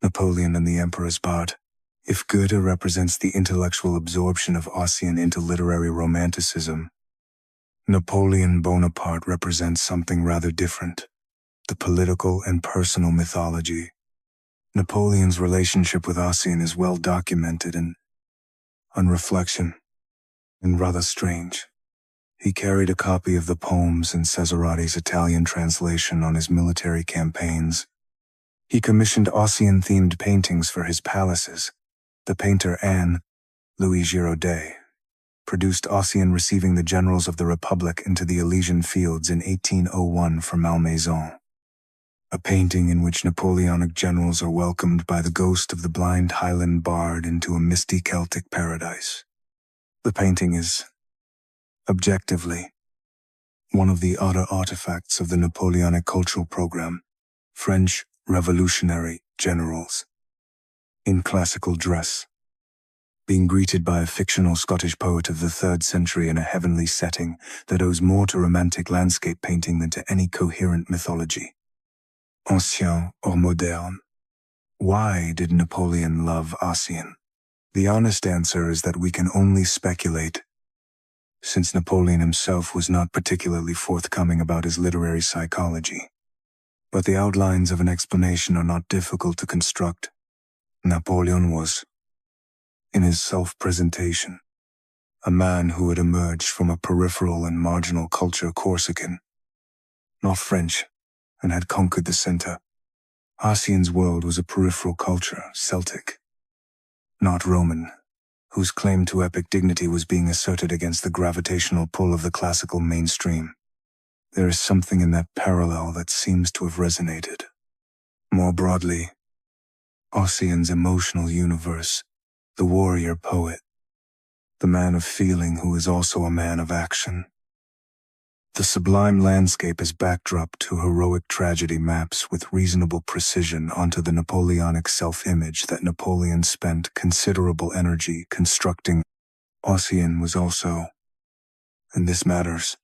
Speaker 1: Napoleon and the Emperor's Bard. If Goethe represents the intellectual absorption of Ossian into literary Romanticism, Napoleon Bonaparte represents something rather different, the political and personal mythology. Napoleon's relationship with Ossian is well documented and, on reflection, rather strange. He carried a copy of the poems in Cesaretti's Italian translation on his military campaigns. He commissioned Ossian-themed paintings for his palaces. The painter Anne, Louis Giraudet, produced Ossian receiving the generals of the Republic into the Elysian Fields in 1801 for Malmaison. A painting in which Napoleonic generals are welcomed by the ghost of the blind Highland bard into a misty Celtic paradise. The painting is, objectively, one of the odder artifacts of the Napoleonic cultural program. French revolutionary generals, in classical dress, being greeted by a fictional Scottish poet of the 3rd century in a heavenly setting that owes more to romantic landscape painting than to any coherent mythology. Ancien or moderne. Why did Napoleon love Ossian? The honest answer is that we can only speculate, since Napoleon himself was not particularly forthcoming about his literary psychology. But the outlines of an explanation are not difficult to construct. Napoleon was, in his self-presentation, a man who had emerged from a peripheral and marginal culture Corsican, not French, and had conquered the center. Ossian's world was a peripheral culture, Celtic, not Roman, whose claim to epic dignity was being asserted against the gravitational pull of the classical mainstream. There is something in that parallel that seems to have resonated. More broadly, Ossian's emotional universe, the warrior poet, the man of feeling who is also a man of action. The sublime landscape as backdrop to heroic tragedy maps with reasonable precision onto the Napoleonic self-image that Napoleon spent considerable energy constructing. Ossian was also, and this matters,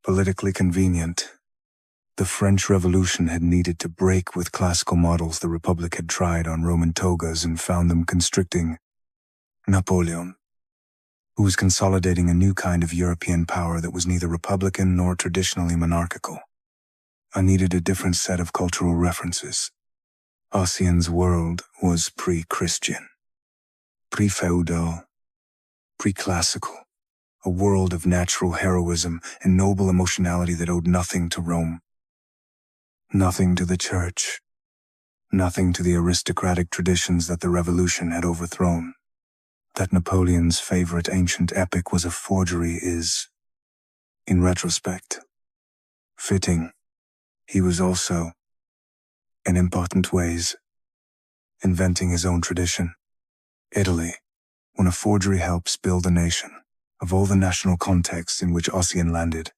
Speaker 1: politically convenient. The French Revolution had needed to break with classical models the Republic had tried on Roman togas and found them constricting. Napoleon, who was consolidating a new kind of European power that was neither republican nor traditionally monarchical, needed a different set of cultural references. Ossian's world was pre-Christian, pre-feudal, pre-classical. A world of natural heroism and noble emotionality that owed nothing to Rome, nothing to the church, nothing to the aristocratic traditions that the revolution had overthrown. That Napoleon's favorite ancient epic was a forgery is, in retrospect, fitting. He was also, in important ways, inventing his own tradition. Italy, when a forgery helps build a nation. Of all the national contexts in which Ossian landed,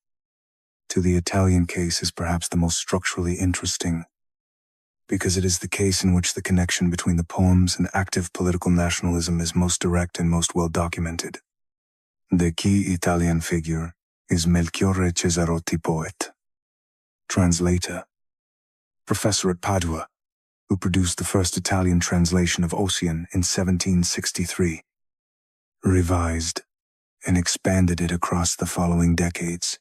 Speaker 1: to the Italian case is perhaps the most structurally interesting, because it is the case in which the connection between the poems and active political nationalism is most direct and most well documented. The key Italian figure is Melchiorre Cesarotti, poet, translator, professor at Padua, who produced the first Italian translation of Ossian in 1763, revised and expanded it across the following decades,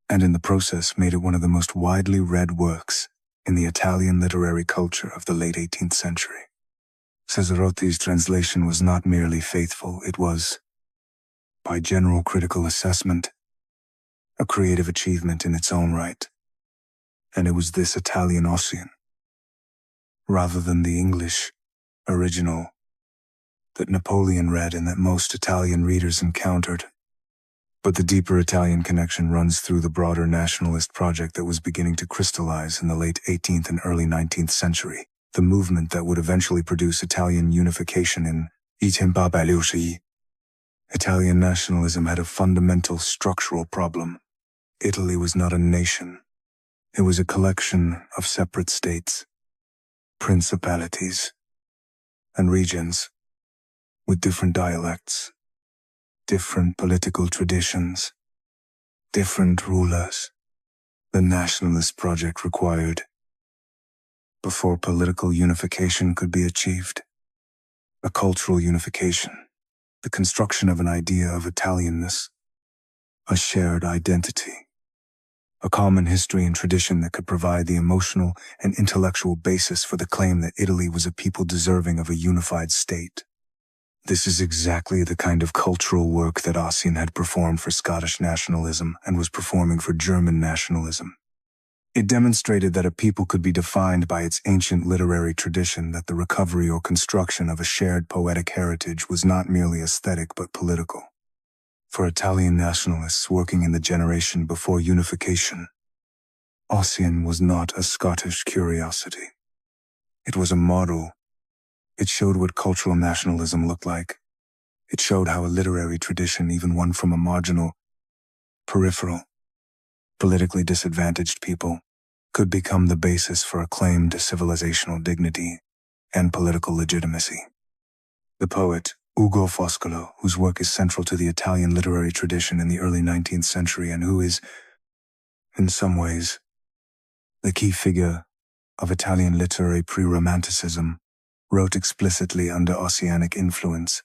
Speaker 1: and in the process made it one of the most widely read works in the Italian literary culture of the late 18th century. Cesarotti's translation was not merely faithful, it was, by general critical assessment, a creative achievement in its own right. And it was this Italian Ossian, rather than the English original, that Napoleon read and that most Italian readers encountered. But the deeper Italian connection runs through the broader nationalist project that was beginning to crystallize in the late 18th and early 19th century, the movement that would eventually produce Italian unification in I Italian nationalism had a fundamental structural problem. Italy was not a nation. It was a collection of separate states, principalities, and regions with different dialects, different political traditions, different rulers. The nationalist project required, before political unification could be achieved, a cultural unification, the construction of an idea of Italianness, a shared identity, a common history and tradition that could provide the emotional and intellectual basis for the claim that Italy was a people deserving of a unified state. This is exactly the kind of cultural work that Ossian had performed for Scottish nationalism and was performing for German nationalism. It demonstrated that a people could be defined by its ancient literary tradition, that the recovery or construction of a shared poetic heritage was not merely aesthetic but political. For Italian nationalists working in the generation before unification, Ossian was not a Scottish curiosity. It was a model. It showed what cultural nationalism looked like. It showed how a literary tradition, even one from a marginal, peripheral, politically disadvantaged people, could become the basis for a claim to civilizational dignity and political legitimacy. The poet Ugo Foscolo, whose work is central to the Italian literary tradition in the early 19th century and who is, in some ways, the key figure of Italian literary pre-Romanticism, wrote explicitly under Ossianic influence.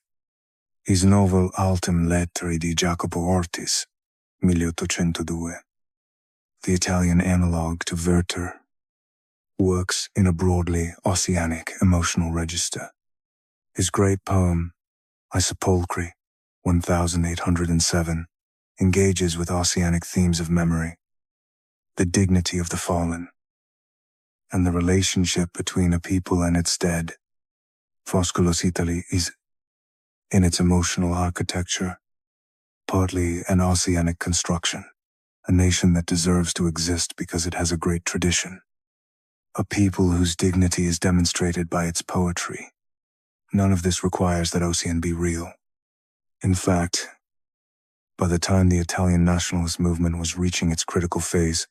Speaker 1: His novel Altem Lettere di Jacopo Ortis, 1802, the Italian analogue to Werther, works in a broadly Ossianic emotional register. His great poem, I Sepulchri, 1807, engages with Ossianic themes of memory, the dignity of the fallen, and the relationship between a people and its dead. Foscolo's Italy is, in its emotional architecture, partly an Ossianic construction, a nation that deserves to exist because it has a great tradition, a people whose dignity is demonstrated by its poetry. None of this requires that Ossian be real. In fact, by the time the Italian nationalist movement was reaching its critical phase,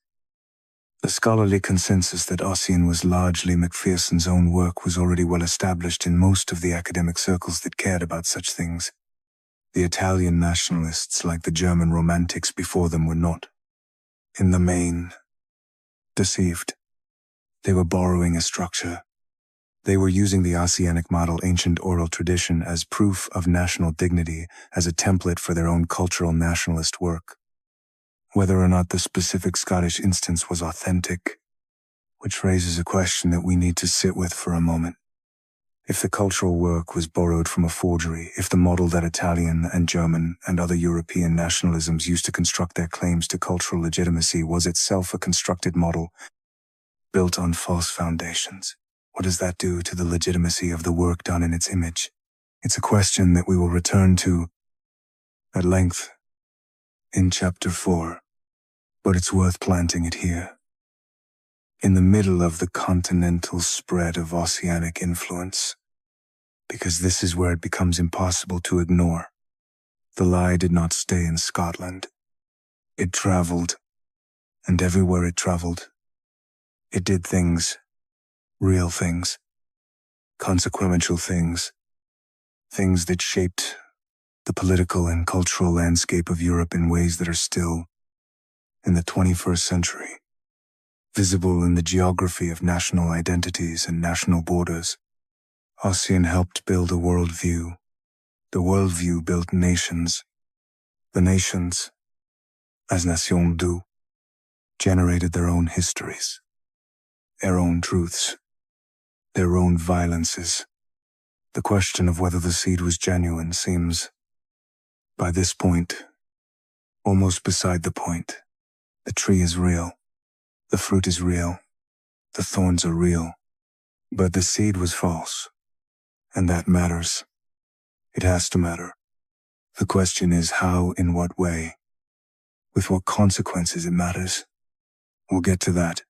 Speaker 1: the scholarly consensus that Ossian was largely Macpherson's own work was already well established in most of the academic circles that cared about such things. The Italian nationalists, like the German romantics before them, were not, in the main, deceived. They were borrowing a structure. They were using the Ossianic model ancient oral tradition as proof of national dignity, as a template for their own cultural nationalist work. Whether or not the specific Scottish instance was authentic, which raises a question that we need to sit with for a moment. If the cultural work was borrowed from a forgery, if the model that Italian and German and other European nationalisms used to construct their claims to cultural legitimacy was itself a constructed model built on false foundations, what does that do to the legitimacy of the work done in its image? It's a question that we will return to at length in Chapter 4, but it's worth planting it here. In the middle of the continental spread of Ossianic influence, because this is where it becomes impossible to ignore. The lie did not stay in Scotland. It traveled, and everywhere it traveled, it did things, real things, consequential things, things that shaped the political and cultural landscape of Europe in ways that are still, in the 21st century, visible in the geography of national identities and national borders. Ossian helped build a worldview. The worldview built nations. The nations, as nations do, generated their own histories, their own truths, their own violences. The question of whether the seed was genuine seems, by this point, almost beside the point. The tree is real. The fruit is real. The thorns are real. But the seed was false. And that matters. It has to matter. The question is how, in what way. with what consequences it matters. We'll get to that.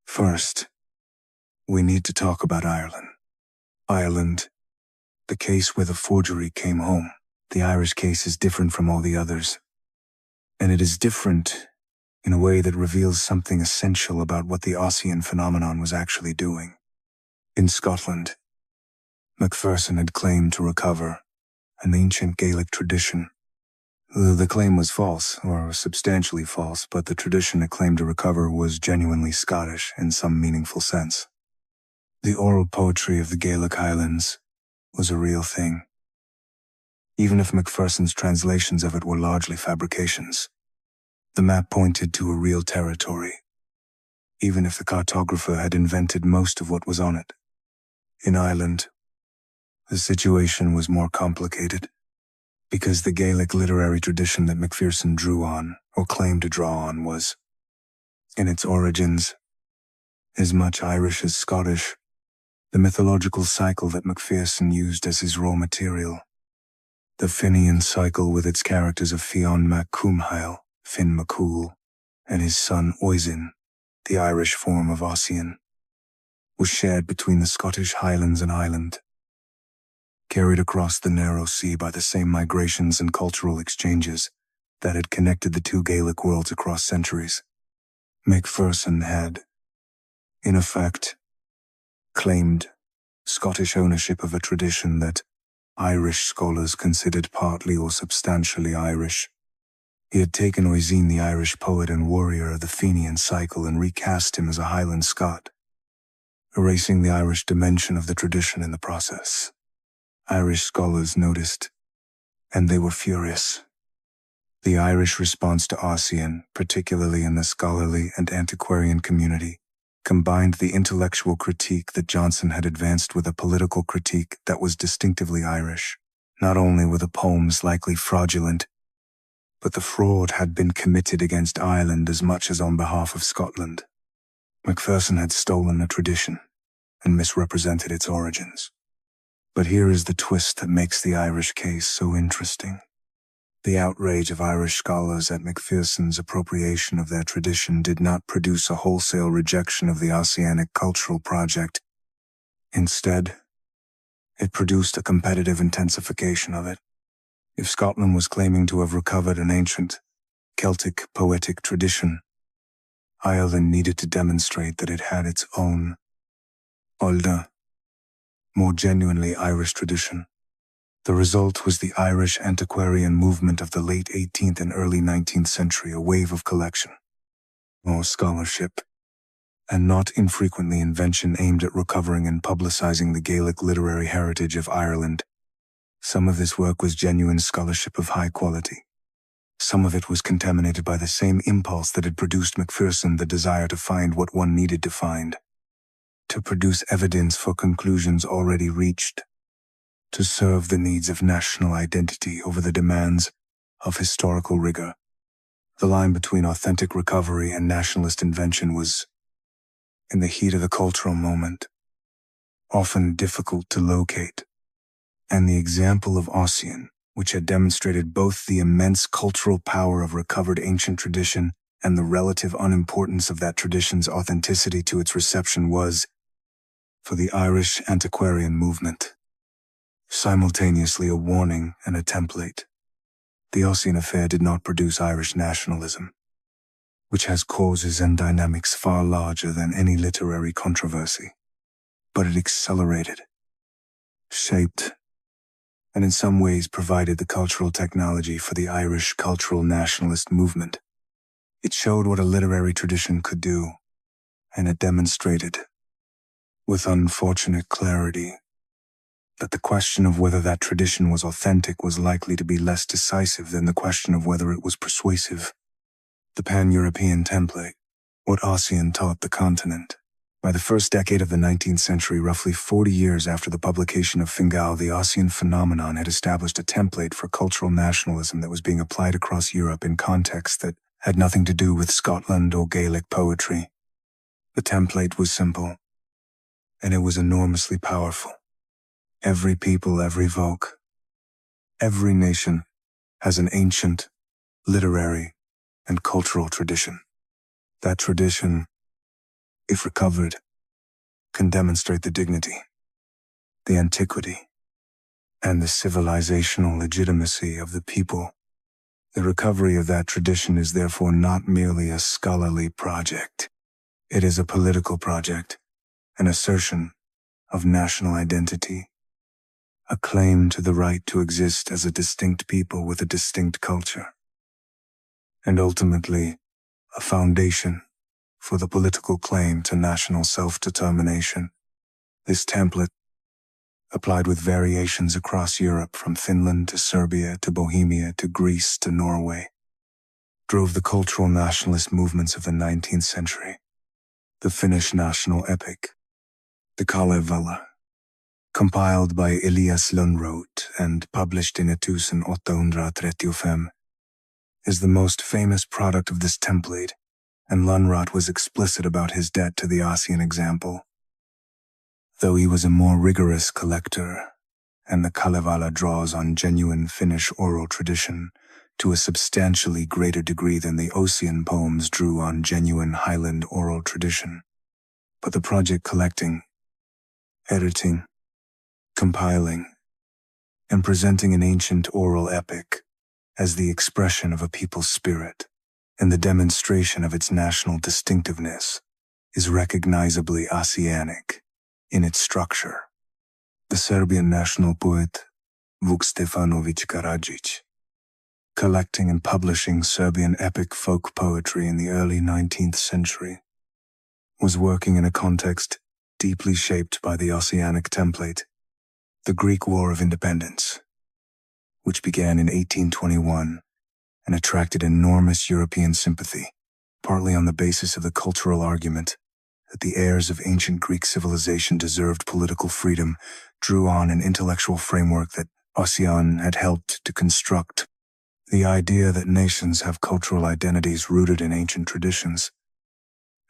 Speaker 1: First, we need to talk about Ireland. Ireland, the case where the forgery came home. The Irish case is different from all the others. And it is different in a way that reveals something essential about what the Ossian phenomenon was actually doing. In Scotland, Macpherson had claimed to recover an ancient Gaelic tradition. The claim was false, or substantially false, but the tradition it claimed to recover was genuinely Scottish in some meaningful sense. The oral poetry of the Gaelic Highlands was a real thing, even if Macpherson's translations of it were largely fabrications. The map pointed to a real territory, even if the cartographer had invented most of what was on it. In Ireland, the situation was more complicated, because the Gaelic literary tradition that Macpherson drew on, or claimed to draw on, was, in its origins, as much Irish as Scottish. The mythological cycle that Macpherson used as his raw material, the Finian cycle with its characters of Fionn mac Cumhail, Finn MacCool, and his son Ossian, the Irish form of Ossian, was shared between the Scottish Highlands and Highland, carried across the narrow sea by the same migrations and cultural exchanges that had connected the two Gaelic worlds across centuries. Macpherson had, in effect, claimed Scottish ownership of a tradition that Irish scholars considered partly or substantially Irish. He had taken Ossian, the Irish poet and warrior of the Fenian cycle, and recast him as a Highland Scot, erasing the Irish dimension of the tradition in the process. Irish scholars noticed, and they were furious. The Irish response to Ossian, particularly in the scholarly and antiquarian community, combined the intellectual critique that Johnson had advanced with a political critique that was distinctively Irish. Not only were the poems likely fraudulent, but the fraud had been committed against Ireland as much as on behalf of Scotland. Macpherson had stolen a tradition and misrepresented its origins. But here is the twist that makes the Irish case so interesting. The outrage of Irish scholars at Macpherson's appropriation of their tradition did not produce a wholesale rejection of the Ossianic cultural project. Instead, it produced a competitive intensification of it. If Scotland was claiming to have recovered an ancient Celtic poetic tradition, Ireland needed to demonstrate that it had its own, older, more genuinely Irish tradition. The result was the Irish antiquarian movement of the late 18th and early 19th century, a wave of collection, more scholarship, and not infrequently invention aimed at recovering and publicizing the Gaelic literary heritage of Ireland. Some of this work was genuine scholarship of high quality. Some of it was contaminated by the same impulse that had produced Macpherson, the desire to find what one needed to find, to produce evidence for conclusions already reached, to serve the needs of national identity over the demands of historical rigor. The line between authentic recovery and nationalist invention was, in the heat of the cultural moment, often difficult to locate. And the example of Ossian, which had demonstrated both the immense cultural power of recovered ancient tradition and the relative unimportance of that tradition's authenticity to its reception, was, for the Irish antiquarian movement, simultaneously a warning and a template. The Ossian affair did not produce Irish nationalism, which has causes and dynamics far larger than any literary controversy, but it accelerated, shaped, and in some ways provided the cultural technology for the Irish cultural nationalist movement. It showed what a literary tradition could do, and it demonstrated, with unfortunate clarity, that the question of whether that tradition was authentic was likely to be less decisive than the question of whether it was persuasive. The pan-European template, what Ossian taught the continent. By the first decade of the 19th century, roughly 40 years after the publication of Fingal, the Ossian phenomenon had established a template for cultural nationalism that was being applied across Europe in contexts that had nothing to do with Scotland or Gaelic poetry. The template was simple, and it was enormously powerful. Every people, every folk, every nation has an ancient, literary, and cultural tradition. That tradition, if recovered, can demonstrate the dignity, the antiquity, and the civilizational legitimacy of the people. The recovery of that tradition is therefore not merely a scholarly project. It is a political project, an assertion of national identity, a claim to the right to exist as a distinct people with a distinct culture, and ultimately, a foundation for the political claim to national self-determination. This template, applied with variations across Europe from Finland to Serbia to Bohemia to Greece to Norway, drove the cultural nationalist movements of the 19th century. The Finnish national epic, the Kalevala, compiled by Elias Lönnrot and published in 1835, is the most famous product of this template, and Lönnrot was explicit about his debt to the Ossian example. Though he was a more rigorous collector, and the Kalevala draws on genuine Finnish oral tradition to a substantially greater degree than the Ossian poems drew on genuine Highland oral tradition. But the project collecting, editing, compiling, and presenting an ancient oral epic as the expression of a people's spirit and the demonstration of its national distinctiveness is recognizably Ossianic in its structure. The Serbian national poet, Vuk Stefanović Karadžić, collecting and publishing Serbian epic folk poetry in the early 19th century, was working in a context deeply shaped by the Ossianic template, the Greek War of Independence, which began in 1821 and attracted enormous European sympathy, partly on the basis of the cultural argument that the heirs of ancient Greek civilization deserved political freedom, drew on an intellectual framework that Ossian had helped to construct, the idea that nations have cultural identities rooted in ancient traditions,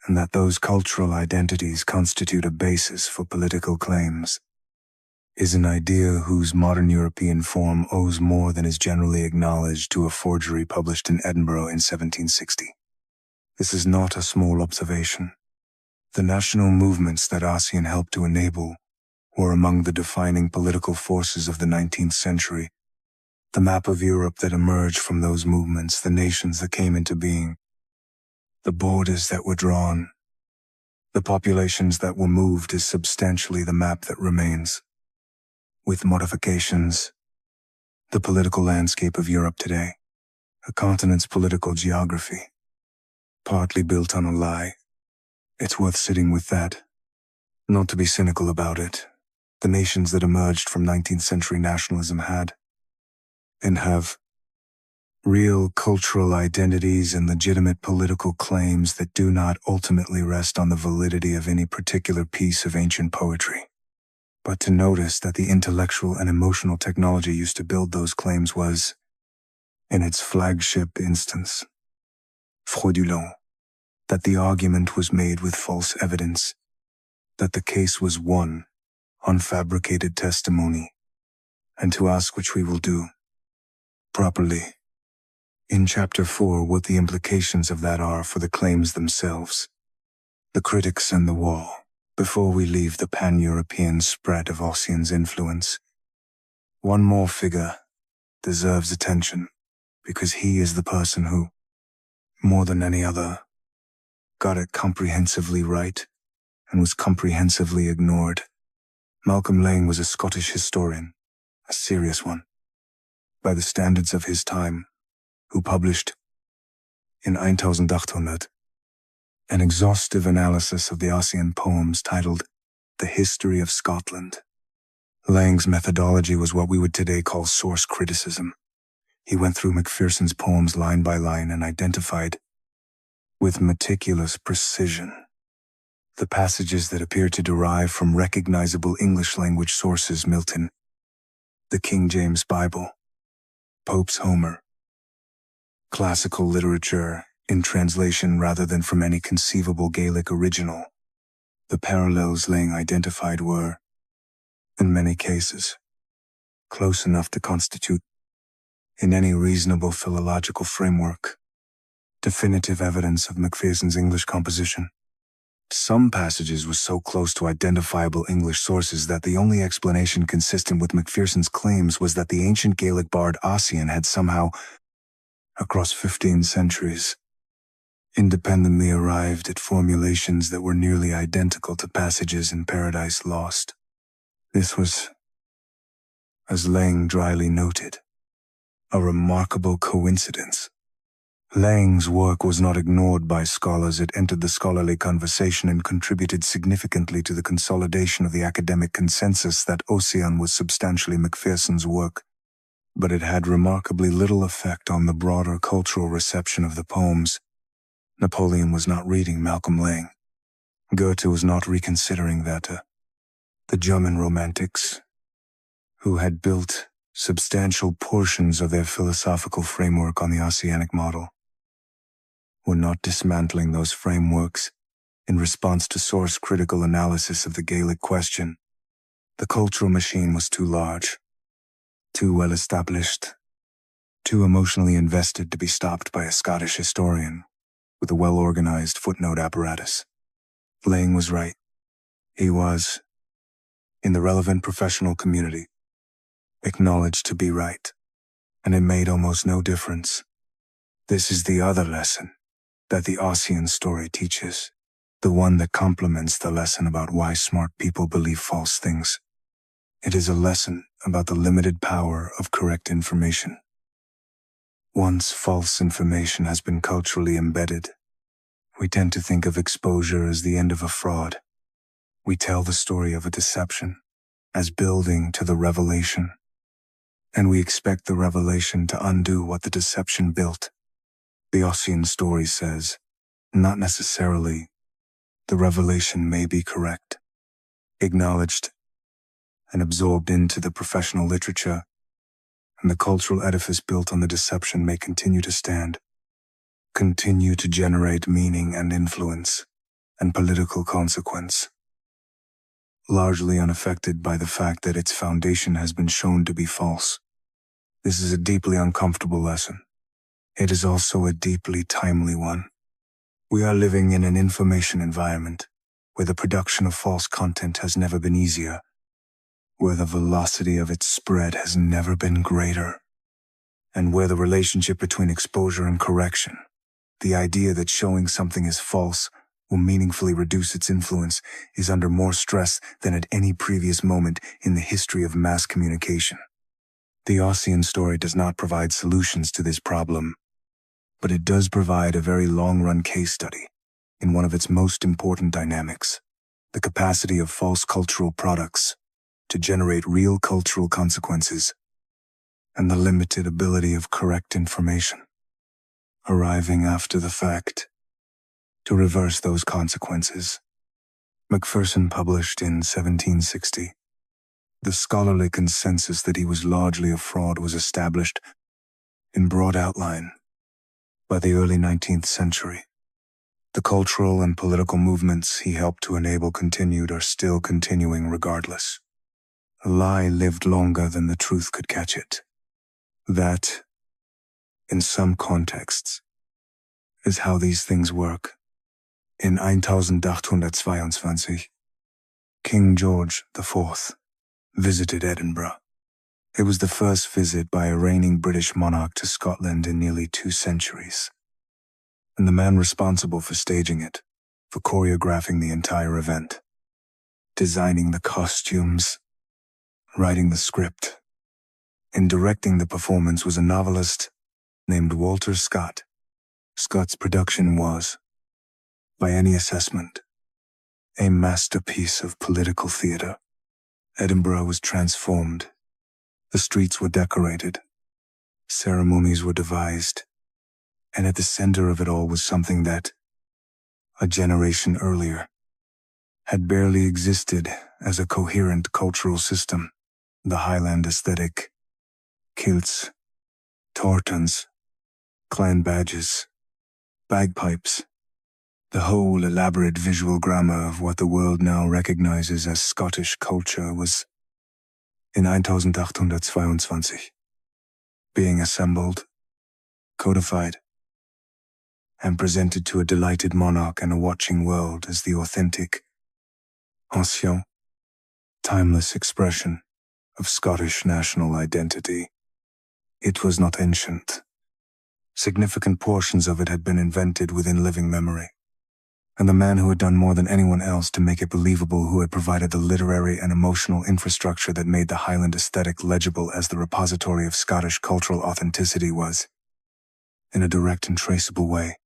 Speaker 1: and that those cultural identities constitute a basis for political claims, is an idea whose modern European form owes more than is generally acknowledged to a forgery published in Edinburgh in 1760. This is not a small observation. The national movements that Ossian helped to enable were among the defining political forces of the 19th century. The map of Europe that emerged from those movements, the nations that came into being, the borders that were drawn, the populations that were moved is substantially the map that remains. With modifications, the political landscape of Europe today, a continent's political geography, partly built on a lie. It's worth sitting with that. Not to be cynical about it, the nations that emerged from 19th century nationalism had, and have, real cultural identities and legitimate political claims that do not ultimately rest on the validity of any particular piece of ancient poetry. But to notice that the intellectual and emotional technology used to build those claims was, in its flagship instance, fraudulent, that the argument was made with false evidence, that the case was won on fabricated testimony, and to ask, which we will do, properly, in Chapter 4, what the implications of that are for the claims themselves, the critics and the wall, before we leave the pan-European spread of Ossian's influence. One more figure deserves attention, because he is the person who, more than any other, got it comprehensively right and was comprehensively ignored. Malcolm Lane was a Scottish historian, a serious one, by the standards of his time, who published, in 1800, an exhaustive analysis of the Ossian poems titled The History of Scotland. Lang's methodology was what we would today call source criticism. He went through Macpherson's poems line by line and identified, with meticulous precision, the passages that appear to derive from recognizable English-language sources: Milton, the King James Bible, Pope's Homer, classical literature in translation rather than from any conceivable Gaelic original. The parallels Lang identified were, in many cases, close enough to constitute, in any reasonable philological framework, definitive evidence of Macpherson's English composition. Some passages were so close to identifiable English sources that the only explanation consistent with Macpherson's claims was that the ancient Gaelic bard Ossian had somehow, across 15 centuries, independently arrived at formulations that were nearly identical to passages in Paradise Lost. This was, as Lang dryly noted, a remarkable coincidence. Lang's work was not ignored by scholars. It entered the scholarly conversation and contributed significantly to the consolidation of the academic consensus that Ossian was substantially Macpherson's work, but it had remarkably little effect on the broader cultural reception of the poems. Napoleon was not reading Malcolm Lang. Goethe was not reconsidering Werther. The German Romantics, who had built substantial portions of their philosophical framework on the Ossianic model, were not dismantling those frameworks in response to source-critical analysis of the Gaelic question. The cultural machine was too large, too well-established, too emotionally invested to be stopped by a Scottish historian with a well-organized footnote apparatus. Lang was right. He was, in the relevant professional community, acknowledged to be right, and it made almost no difference. This is the other lesson that the Ossian story teaches, the one that complements the lesson about why smart people believe false things. It is a lesson about the limited power of correct information. Once false information has been culturally embedded, we tend to think of exposure as the end of a fraud. We tell the story of a deception as building to the revelation, and we expect the revelation to undo what the deception built. The Ossian story says, not necessarily. The revelation may be correct, acknowledged, and absorbed into the professional literature, and the cultural edifice built on the deception may continue to stand, continue to generate meaning and influence, and political consequence, largely unaffected by the fact that its foundation has been shown to be false. This is a deeply uncomfortable lesson. It is also a deeply timely one. We are living in an information environment where the production of false content has never been easier, where the velocity of its spread has never been greater, and where the relationship between exposure and correction, the idea that showing something is false will meaningfully reduce its influence, is under more stress than at any previous moment in the history of mass communication. The Ossian story does not provide solutions to this problem, but it does provide a very long-run case study in one of its most important dynamics, the capacity of false cultural products to generate real cultural consequences, and the limited ability of correct information, arriving after the fact, to reverse those consequences. Macpherson published in 1760. The scholarly consensus that he was largely a fraud was established in broad outline by the early 19th century. The cultural and political movements he helped to enable continued or still continuing regardless. A lie lived longer than the truth could catch it. That, in some contexts, is how these things work. In 1822, King George IV visited Edinburgh. It was the first visit by a reigning British monarch to Scotland in nearly 2 centuries, and the man responsible for staging it, for choreographing the entire event, designing the costumes, writing the script, and directing the performance was a novelist named Walter Scott. Scott's production was, by any assessment, a masterpiece of political theater. Edinburgh was transformed. The streets were decorated. Ceremonies were devised. And at the center of it all was something that, a generation earlier, had barely existed as a coherent cultural system: the Highland aesthetic, kilts, tartans, clan badges, bagpipes, the whole elaborate visual grammar of what the world now recognizes as Scottish culture was, in 1822, being assembled, codified, and presented to a delighted monarch and a watching world as the authentic Ossian, timeless expression of Scottish national identity. It was not ancient. Significant portions of it had been invented within living memory, and the man who had done more than anyone else to make it believable, who had provided the literary and emotional infrastructure that made the Highland aesthetic legible as the repository of Scottish cultural authenticity, was, in a direct and traceable way,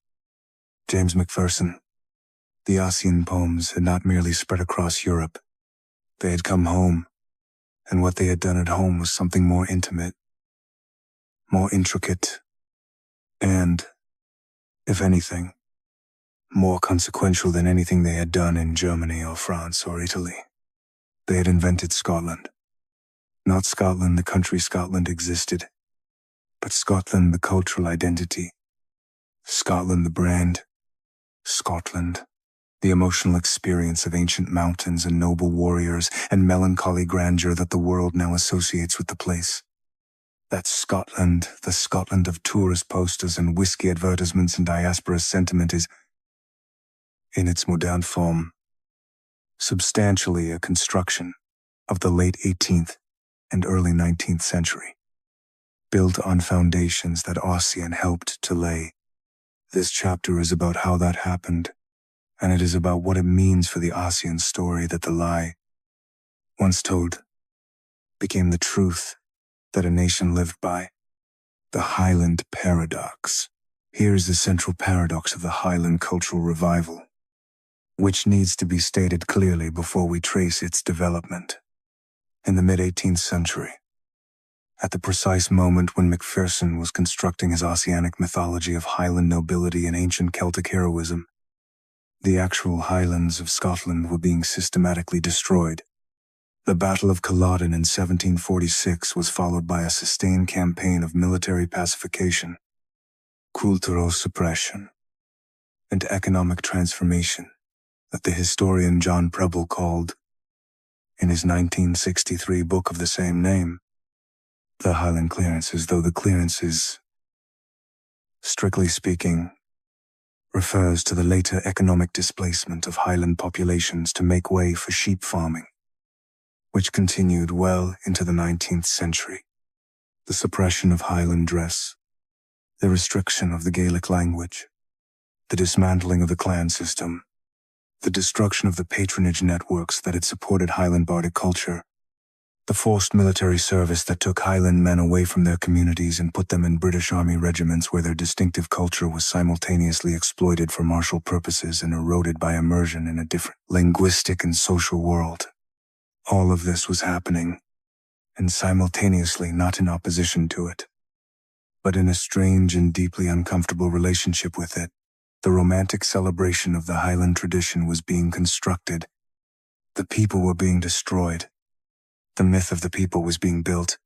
Speaker 1: James Macpherson. The Ossian poems had not merely spread across Europe. They had come home, and what they had done at home was something more intimate, more intricate, and, if anything, more consequential than anything they had done in Germany or France or Italy. They had invented Scotland. Not Scotland, the country Scotland existed, but Scotland, the cultural identity. Scotland, the brand. Scotland, the emotional experience of ancient mountains and noble warriors and melancholy grandeur that the world now associates with the place. That Scotland, the Scotland of tourist posters and whiskey advertisements and diaspora sentiment, is, in its modern form, substantially a construction of the late 18th and early 19th century, built on foundations that Ossian helped to lay. This chapter is about how that happened, and it is about what it means for the Ossian story that the lie, once told, became the truth that a nation lived by. The Highland paradox. Here is the central paradox of the Highland cultural revival, which needs to be stated clearly before we trace its development. In the mid-18th century, at the precise moment when Macpherson was constructing his Ossianic mythology of Highland nobility and ancient Celtic heroism, the actual Highlands of Scotland were being systematically destroyed. The Battle of Culloden in 1746 was followed by a sustained campaign of military pacification, cultural suppression, and economic transformation that the historian John Preble called, in his 1963 book of the same name, the Highland clearances, though the clearances, strictly speaking, refers to the later economic displacement of Highland populations to make way for sheep farming, which continued well into the 19th century. The suppression of Highland dress, the restriction of the Gaelic language, the dismantling of the clan system, the destruction of the patronage networks that had supported Highland bardic culture, the forced military service that took Highland men away from their communities and put them in British Army regiments where their distinctive culture was simultaneously exploited for martial purposes and eroded by immersion in a different linguistic and social world. All of this was happening, and simultaneously not in opposition to it, but in a strange and deeply uncomfortable relationship with it. The romantic celebration of the Highland tradition was being constructed. The people were being destroyed. The myth of the people was being built.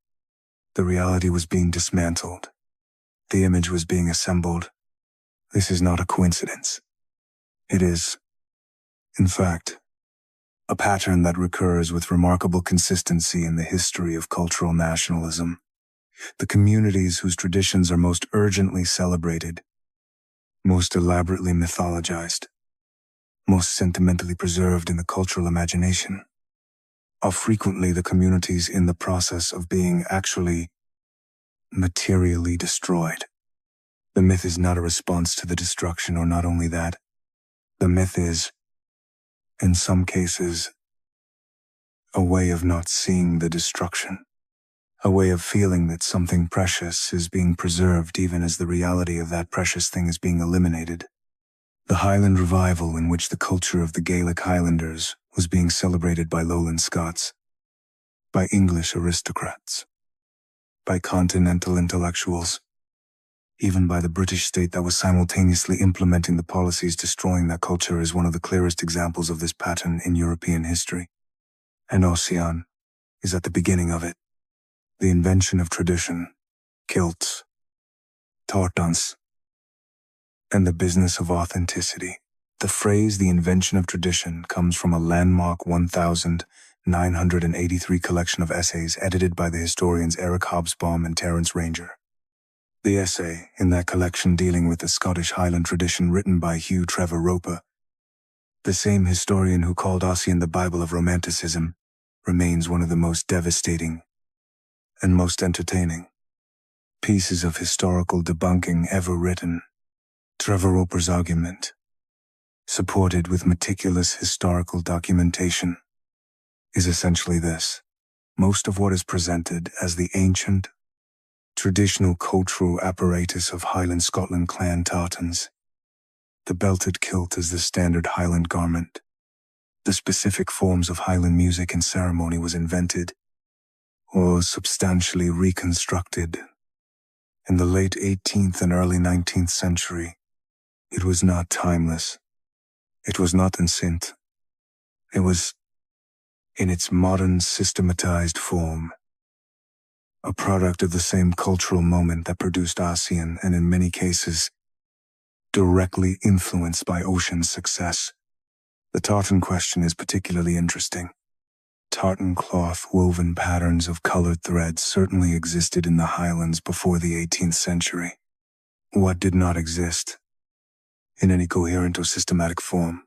Speaker 1: The reality was being dismantled. The image was being assembled. This is not a coincidence. It is, in fact, a pattern that recurs with remarkable consistency in the history of cultural nationalism. The communities whose traditions are most urgently celebrated, most elaborately mythologized, most sentimentally preserved in the cultural imagination, are frequently the communities in the process of being actually materially destroyed. The myth is not a response to the destruction, or not only that, the myth is, in some cases, a way of not seeing the destruction, a way of feeling that something precious is being preserved even as the reality of that precious thing is being eliminated. The Highland revival, in which the culture of the Gaelic Highlanders was being celebrated by Lowland Scots, by English aristocrats, by continental intellectuals, even by the British state that was simultaneously implementing the policies destroying that culture, is one of the clearest examples of this pattern in European history. And Ossian is at the beginning of it. The invention of tradition, kilts, tartans, and the business of authenticity. The phrase "the invention of tradition" comes from a landmark 1983 collection of essays edited by the historians Eric Hobsbawm and Terence Ranger. The essay in that collection dealing with the Scottish Highland tradition written by Hugh Trevor Roper, the same historian who called Ossian the Bible of Romanticism, remains one of the most devastating and most entertaining pieces of historical debunking ever written. Trevor Roper's argument, supported with meticulous historical documentation, is essentially this. Most of what is presented as the ancient, traditional cultural apparatus of Highland Scotland clan tartans, the belted kilt as the standard Highland garment, the specific forms of Highland music and ceremony was invented or substantially reconstructed in the late 18th and early 19th century. It was not timeless. It was not ancient. It was, in its modern systematized form, a product of the same cultural moment that produced Ossian, and in many cases, directly influenced by Ossian's success. The tartan question is particularly interesting. Tartan cloth woven patterns of colored threads certainly existed in the Highlands before the 18th century. What did not exist, in any coherent or systematic form,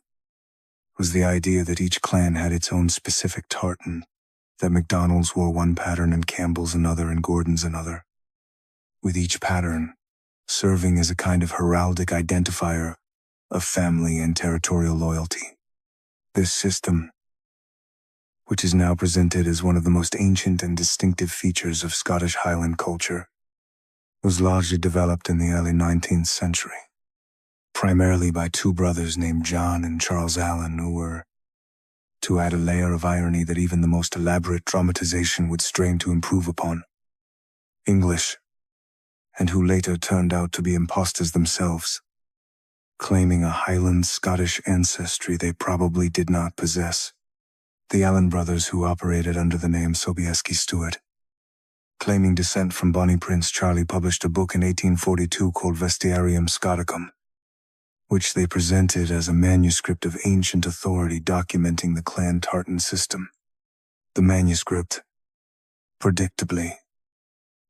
Speaker 1: was the idea that each clan had its own specific tartan, that MacDonald's wore one pattern and Campbell's another and Gordon's another, with each pattern serving as a kind of heraldic identifier of family and territorial loyalty. This system, which is now presented as one of the most ancient and distinctive features of Scottish Highland culture, was largely developed in the early 19th century, primarily by two brothers named John and Charles Allen, who were, to add a layer of irony that even the most elaborate dramatization would strain to improve upon, English, and who later turned out to be impostors themselves, claiming a Highland Scottish ancestry they probably did not possess. The Allen brothers, who operated under the name Sobieski Stewart, claiming descent from Bonnie Prince Charlie, published a book in 1842 called Vestiarium Scoticum, which they presented as a manuscript of ancient authority documenting the clan tartan system. The manuscript, predictably,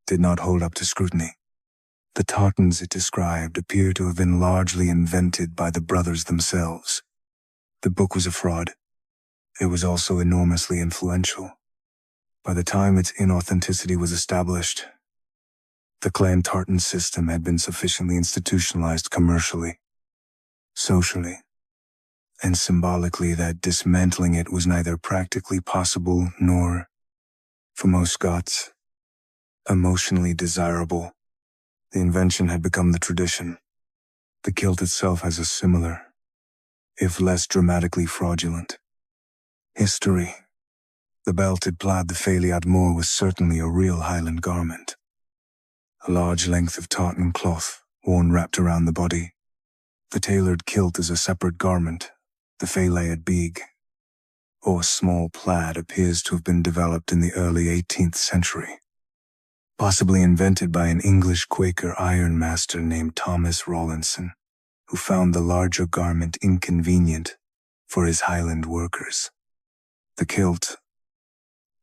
Speaker 1: did not hold up to scrutiny. The tartans it described appear to have been largely invented by the brothers themselves. The book was a fraud. It was also enormously influential. By the time its inauthenticity was established, the clan tartan system had been sufficiently institutionalized commercially, socially, and symbolically that dismantling it was neither practically possible nor, for most Scots, emotionally desirable. The invention had become the tradition. The kilt itself has a similar, if less dramatically fraudulent, history. The belted plaid, the Fayliad Moor, was certainly a real Highland garment. A large length of tartan cloth, worn wrapped around the body. The tailored kilt is a separate garment. The Fayliad beag, or small plaid, appears to have been developed in the early 18th century, possibly invented by an English Quaker ironmaster named Thomas Rawlinson, who found the larger garment inconvenient for his Highland workers. The kilt,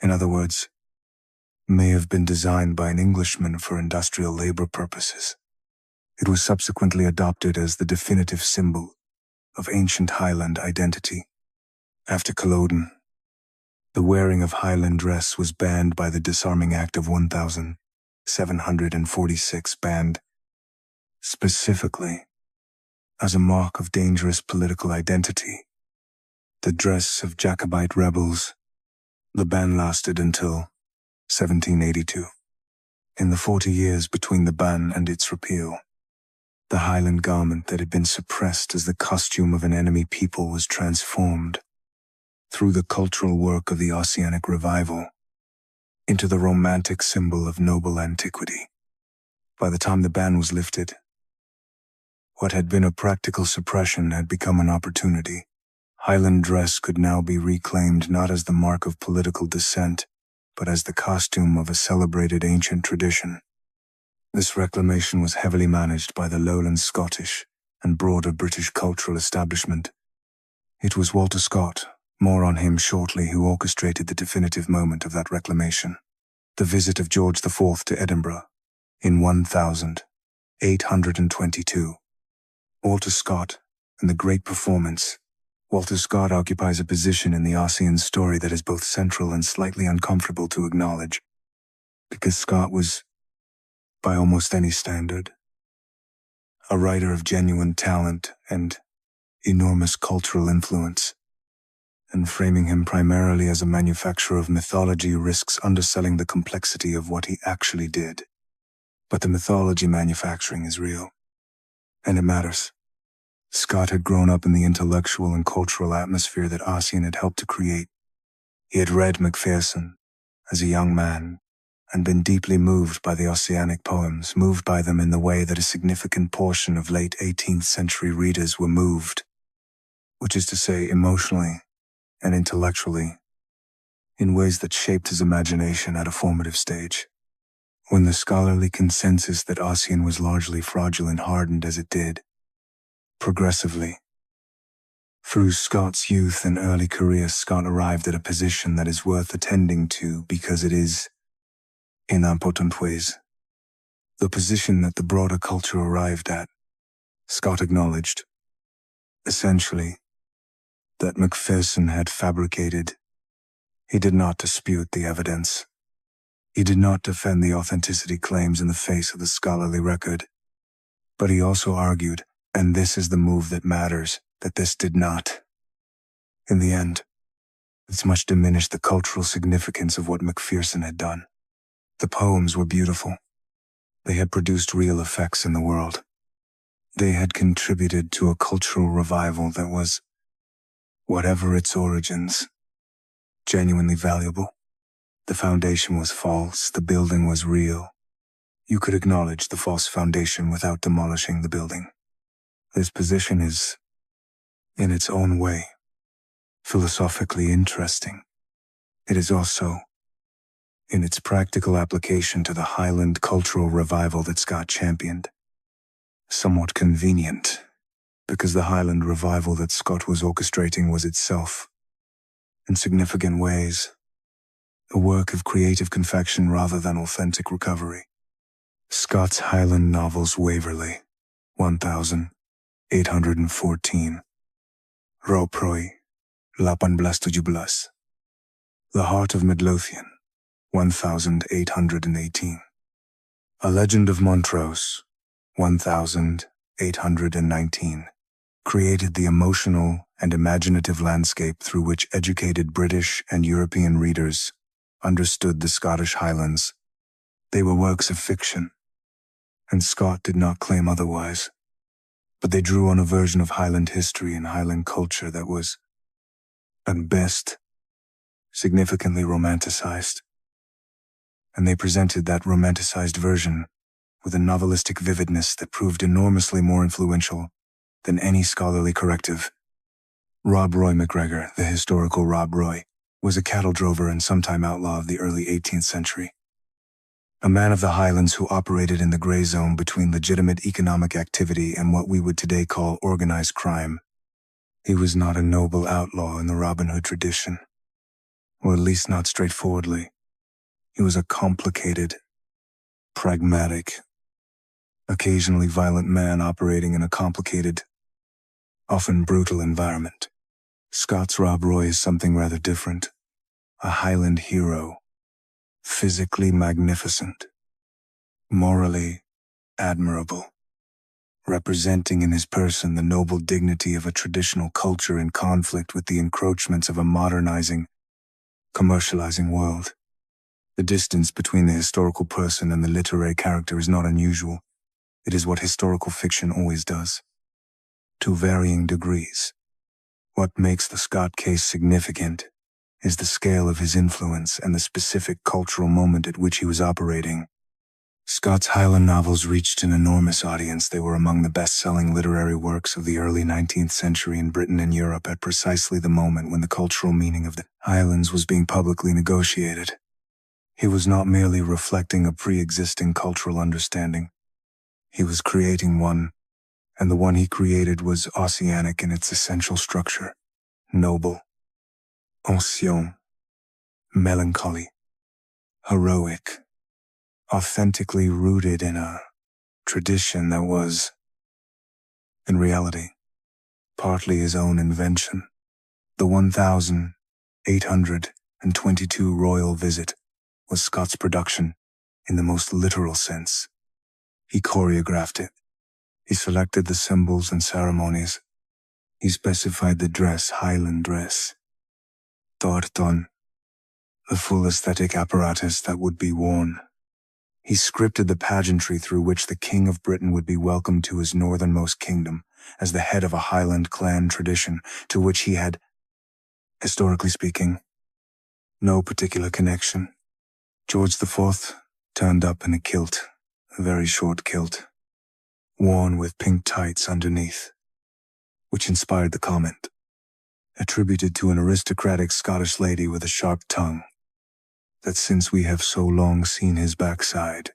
Speaker 1: in other words, may have been designed by an Englishman for industrial labor purposes. It was subsequently adopted as the definitive symbol of ancient Highland identity. After Culloden, the wearing of Highland dress was banned by the Disarming Act of 1746, banned specifically as a mark of dangerous political identity. The dress of Jacobite rebels. The ban lasted until 1782. In the 40 years between the ban and its repeal, the Highland garment that had been suppressed as the costume of an enemy people was transformed, through the cultural work of the Ossianic revival, into the romantic symbol of noble antiquity. By the time the ban was lifted, what had been a practical suppression had become an opportunity. Highland dress could now be reclaimed not as the mark of political dissent, but as the costume of a celebrated ancient tradition. This reclamation was heavily managed by the Lowland Scottish and broader British cultural establishment. It was Walter Scott, more on him shortly, who orchestrated the definitive moment of that reclamation. The visit of George IV to Edinburgh in 1000, 822. Walter Scott and the Great Performance. Walter Scott occupies a position in the Ossian story that is both central and slightly uncomfortable to acknowledge, because Scott was, by almost any standard, a writer of genuine talent and enormous cultural influence, and framing him primarily as a manufacturer of mythology risks underselling the complexity of what he actually did. But the mythology manufacturing is real, and it matters. Scott had grown up in the intellectual and cultural atmosphere that Ossian had helped to create. He had read Macpherson as a young man and been deeply moved by the Ossianic poems, moved by them in the way that a significant portion of late 18th century readers were moved, which is to say emotionally and intellectually, in ways that shaped his imagination at a formative stage. When the scholarly consensus that Ossian was largely fraudulent hardened as it did, progressively, through Scott's youth and early career, Scott arrived at a position that is worth attending to because it is, in important ways, the position that the broader culture arrived at. Scott acknowledged, essentially, that Macpherson had fabricated. He did not dispute the evidence. He did not defend the authenticity claims in the face of the scholarly record. But he also argued, and this is the move that matters, that this did not. In the end, this much diminished the cultural significance of what Macpherson had done. The poems were beautiful. They had produced real effects in the world. They had contributed to a cultural revival that was, whatever its origins, genuinely valuable. The foundation was false, the building was real. You could acknowledge the false foundation without demolishing the building. This position is, in its own way, philosophically interesting. It is also, in its practical application to the Highland cultural revival that Scott championed, somewhat convenient, because the Highland revival that Scott was orchestrating was itself, in significant ways, a work of creative confection rather than authentic recovery. Scott's Highland novels Waverley, 1814, Roproi, 1817, The Heart of Midlothian, 1818, A Legend of Montrose, 1819, created the emotional and imaginative landscape through which educated British and European readers understood the Scottish Highlands. They were works of fiction, and Scott did not claim otherwise, but they drew on a version of Highland history and Highland culture that was, at best, significantly romanticized. And they presented that romanticized version with a novelistic vividness that proved enormously more influential than any scholarly corrective. Rob Roy MacGregor, the historical Rob Roy, was a cattle drover and sometime outlaw of the early 18th century. A man of the Highlands who operated in the gray zone between legitimate economic activity and what we would today call organized crime. He was not a noble outlaw in the Robin Hood tradition, or at least not straightforwardly. He was a complicated, pragmatic, occasionally violent man operating in a complicated, often brutal environment. Scott's Rob Roy is something rather different. A Highland hero, physically magnificent, morally admirable, representing in his person the noble dignity of a traditional culture in conflict with the encroachments of a modernizing, commercializing world. The distance between the historical person and the literary character is not unusual. It is what historical fiction always does, to varying degrees. What makes the Scott case significant is the scale of his influence and the specific cultural moment at which he was operating. Scott's Highland novels reached an enormous audience. They were among the best-selling literary works of the early 19th century in Britain and Europe at precisely the moment when the cultural meaning of the Highlands was being publicly negotiated. He was not merely reflecting a pre-existing cultural understanding. He was creating one, and the one he created was Ossianic in its essential structure, noble, ancien, melancholy, heroic, authentically rooted in a tradition that was, in reality, partly his own invention. The 1822 royal visit was Scott's production in the most literal sense. He choreographed it. He selected the symbols and ceremonies. He specified the dress, Highland dress, torton, the full aesthetic apparatus that would be worn. He scripted the pageantry through which the King of Britain would be welcomed to his northernmost kingdom as the head of a Highland clan tradition to which he had, historically speaking, no particular connection. George IV turned up in a kilt, a very short kilt, worn with pink tights underneath, which inspired the comment, attributed to an aristocratic Scottish lady with a sharp tongue, that since we have so long seen his backside,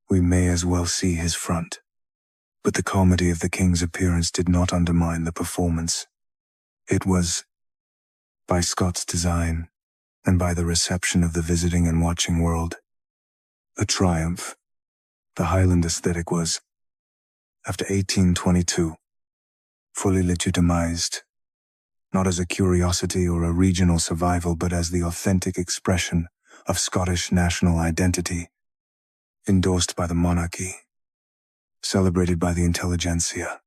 Speaker 1: we may as well see his front. But the comedy of the king's appearance did not undermine the performance. It was, by Scott's design, and by the reception of the visiting and watching world, a triumph. The Highland aesthetic was, after 1822, fully legitimized, not as a curiosity or a regional survival, but as the authentic expression of Scottish national identity, endorsed by the monarchy, celebrated by the intelligentsia.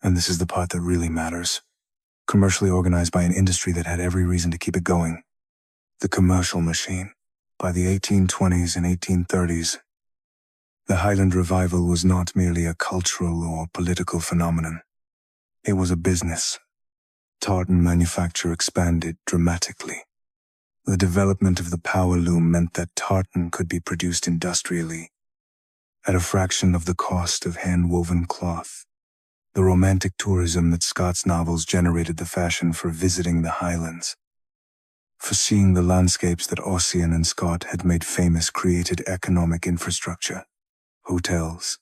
Speaker 1: And this is the part that really matters. Commercially organized by an industry that had every reason to keep it going. The commercial machine. By the 1820s and 1830s, the Highland revival was not merely a cultural or political phenomenon. It was a business. Tartan manufacture expanded dramatically. The development of the power loom meant that tartan could be produced industrially, at a fraction of the cost of hand-woven cloth. The romantic tourism that Scott's novels generated the fashion for visiting the Highlands, for seeing the landscapes that Ossian and Scott had made famous, created economic infrastructure, hotels,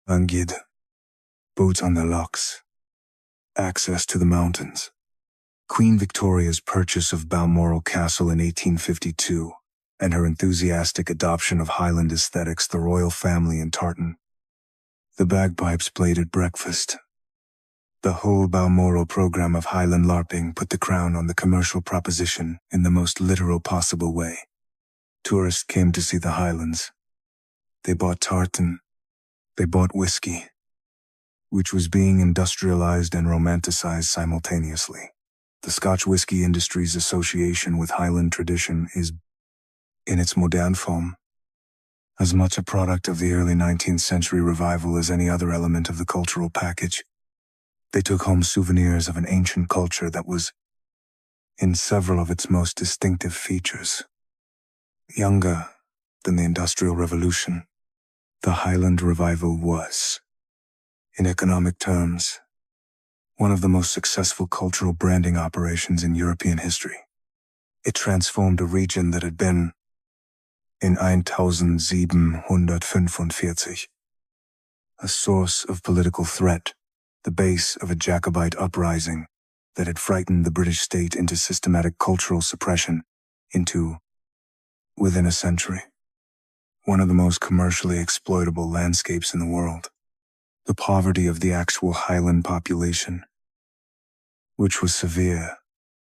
Speaker 1: languid, boats on the locks, access to the mountains. Queen Victoria's purchase of Balmoral Castle in 1852, and her enthusiastic adoption of Highland aesthetics, the royal family in tartan. The bagpipes played at breakfast. The whole Balmoral program of Highland LARPing put the crown on the commercial proposition in the most literal possible way. Tourists came to see the Highlands. They bought tartan. They bought whiskey, which was being industrialized and romanticized simultaneously. The Scotch Whisky Industries Association with Highland tradition is, in its modern form, as much a product of the early 19th century revival as any other element of the cultural package. They took home souvenirs of an ancient culture that was, in several of its most distinctive features, younger than the Industrial Revolution. The Highland revival was, in economic terms, one of the most successful cultural branding operations in European history. It transformed a region that had been, in 1745, a source of political threat, the base of a Jacobite uprising that had frightened the British state into systematic cultural suppression, into, within a century, one of the most commercially exploitable landscapes in the world. The poverty of the actual Highland population, which was severe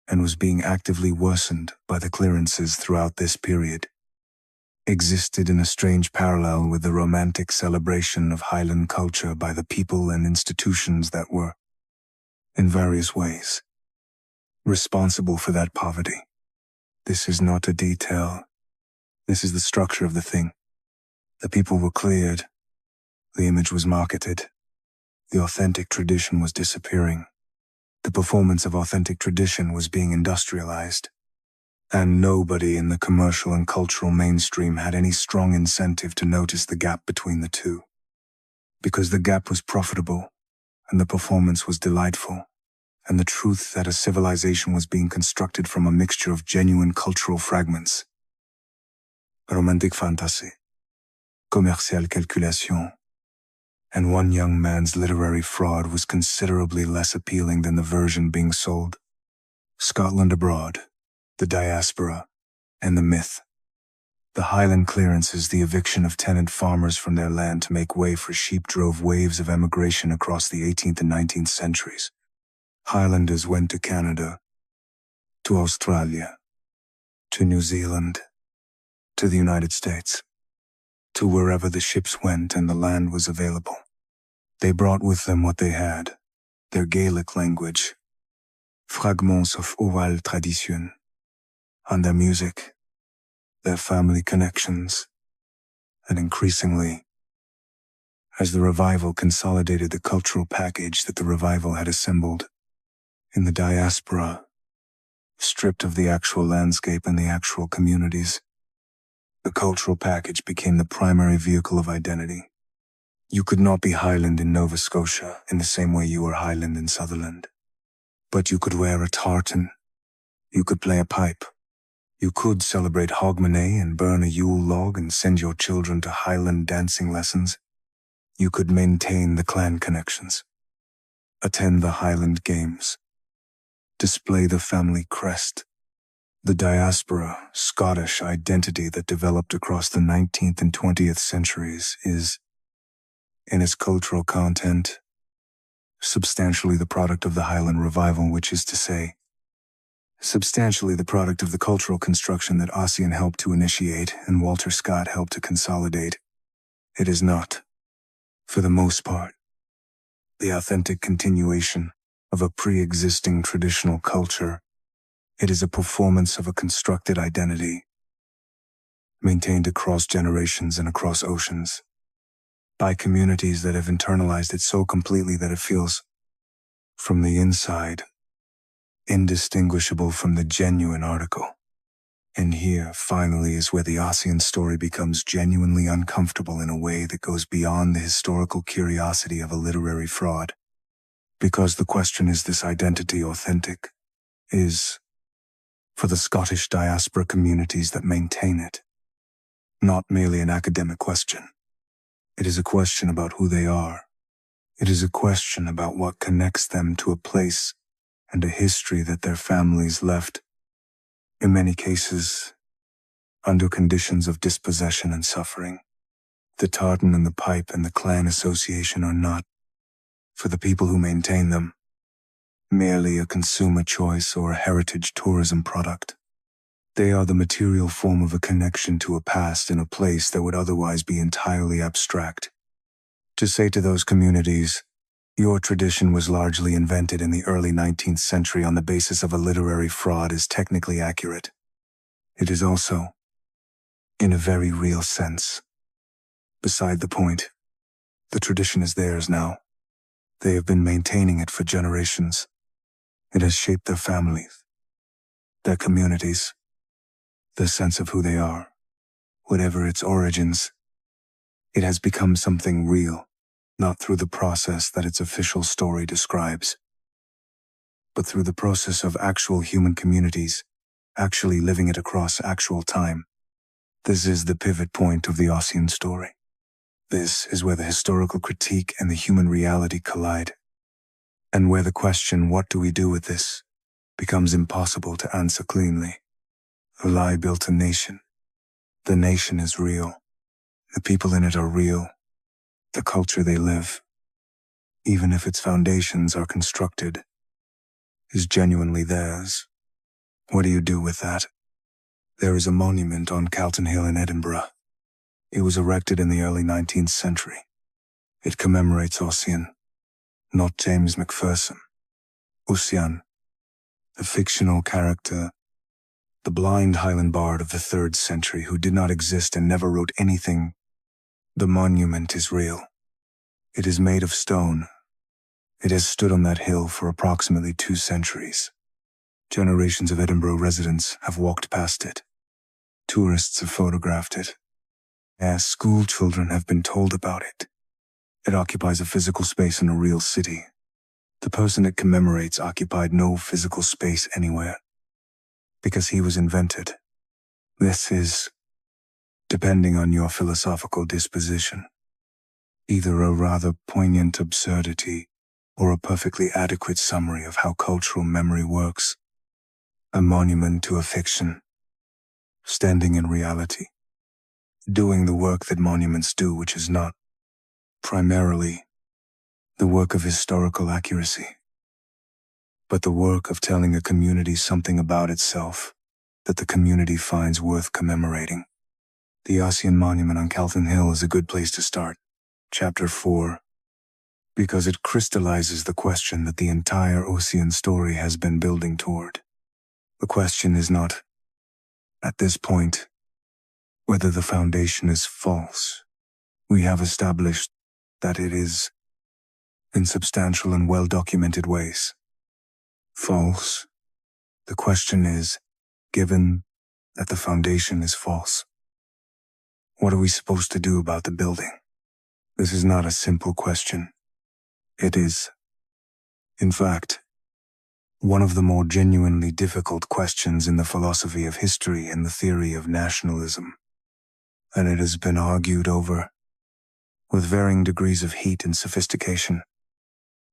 Speaker 1: and was being actively worsened by the clearances throughout this period, existed in a strange parallel with the romantic celebration of Highland culture by the people and institutions that were, in various ways, responsible for that poverty. This is not a detail. This is the structure of the thing. The people were cleared. The image was marketed. The authentic tradition was disappearing. The performance of authentic tradition was being industrialized. And nobody in the commercial and cultural mainstream had any strong incentive to notice the gap between the two. Because the gap was profitable, and the performance was delightful, and the truth that a civilization was being constructed from a mixture of genuine cultural fragments. Romantic fantasy, commercial calculation, and one young man's literary fraud was considerably less appealing than the version being sold. Scotland abroad, the diaspora, and the myth. The Highland clearances, the eviction of tenant farmers from their land to make way for sheep, drove waves of emigration across the 18th and 19th centuries. Highlanders went to Canada, to Australia, to New Zealand, to the United States, to wherever the ships went and the land was available. They brought with them what they had, their Gaelic language, fragments of oral tradition, and their music, their family connections, and increasingly, as the revival consolidated the cultural package that the revival had assembled in the diaspora, stripped of the actual landscape and the actual communities, the cultural package became the primary vehicle of identity. You could not be Highland in Nova Scotia in the same way you were Highland in Sutherland. But you could wear a tartan. You could play a pipe. You could celebrate Hogmanay and burn a Yule log and send your children to Highland dancing lessons. You could maintain the clan connections, attend the Highland Games, display the family crest. The diaspora, Scottish identity that developed across the 19th and 20th centuries is, in its cultural content, substantially the product of the Highland revival, which is to say, substantially the product of the cultural construction that Ossian helped to initiate and Walter Scott helped to consolidate. It is not, for the most part, the authentic continuation of a pre-existing traditional culture. It is a performance of a constructed identity, maintained across generations and across oceans, by communities that have internalized it so completely that it feels, from the inside, indistinguishable from the genuine article. And here, finally, is where the Ossian story becomes genuinely uncomfortable in a way that goes beyond the historical curiosity of a literary fraud. Because the question, is this identity authentic, is, for the Scottish diaspora communities that maintain it, not merely an academic question. It is a question about who they are. It is a question about what connects them to a place and a history that their families left, in many cases, under conditions of dispossession and suffering. The tartan and the pipe and the clan association are not, for the people who maintain them, merely a consumer choice or a heritage tourism product. They are the material form of a connection to a past in a place that would otherwise be entirely abstract. To say to those communities, your tradition was largely invented in the early 19th century on the basis of a literary fraud is technically accurate. It is also, in a very real sense, beside the point. The tradition is theirs now. They have been maintaining it for generations. It has shaped their families, their communities, their sense of who they are. Whatever its origins, it has become something real, not through the process that its official story describes, but through the process of actual human communities, actually living it across actual time. This is the pivot point of the Ossian story. This is where the historical critique and the human reality collide, and where the question, what do we do with this, becomes impossible to answer cleanly. A lie built a nation. The nation is real. The people in it are real. The culture they live, even if its foundations are constructed, is genuinely theirs. What do you do with that? There is a monument on Calton Hill in Edinburgh. It was erected in the early 19th century. It commemorates Ossian, not James Macpherson. Ossian, the fictional character, the blind Highland bard of the 3rd century who did not exist and never wrote anything. The monument is real. It is made of stone. It has stood on that hill for approximately 2 centuries. Generations of Edinburgh residents have walked past it. Tourists have photographed it. As school children have been told about it. It occupies a physical space in a real city. The person it commemorates occupied no physical space anywhere, because he was invented. This is, depending on your philosophical disposition, either a rather poignant absurdity or a perfectly adequate summary of how cultural memory works. A monument to a fiction, standing in reality. doing the work that monuments do, which is not primarily the work of historical accuracy, but the work of telling a community something about itself that the community finds worth commemorating. The Ossian Monument on Calton Hill is a good place to start. Chapter 4. Because it crystallizes the question that the entire Ossian story has been building toward. The question is not, at this point, whether the foundation is false. We have established that it is, in substantial and well-documented ways, false. The question is, given that the foundation is false, what are we supposed to do about the building? This is not a simple question. It is, in fact, one of the more genuinely difficult questions in the philosophy of history and the theory of nationalism, and it has been argued over with varying degrees of heat and sophistication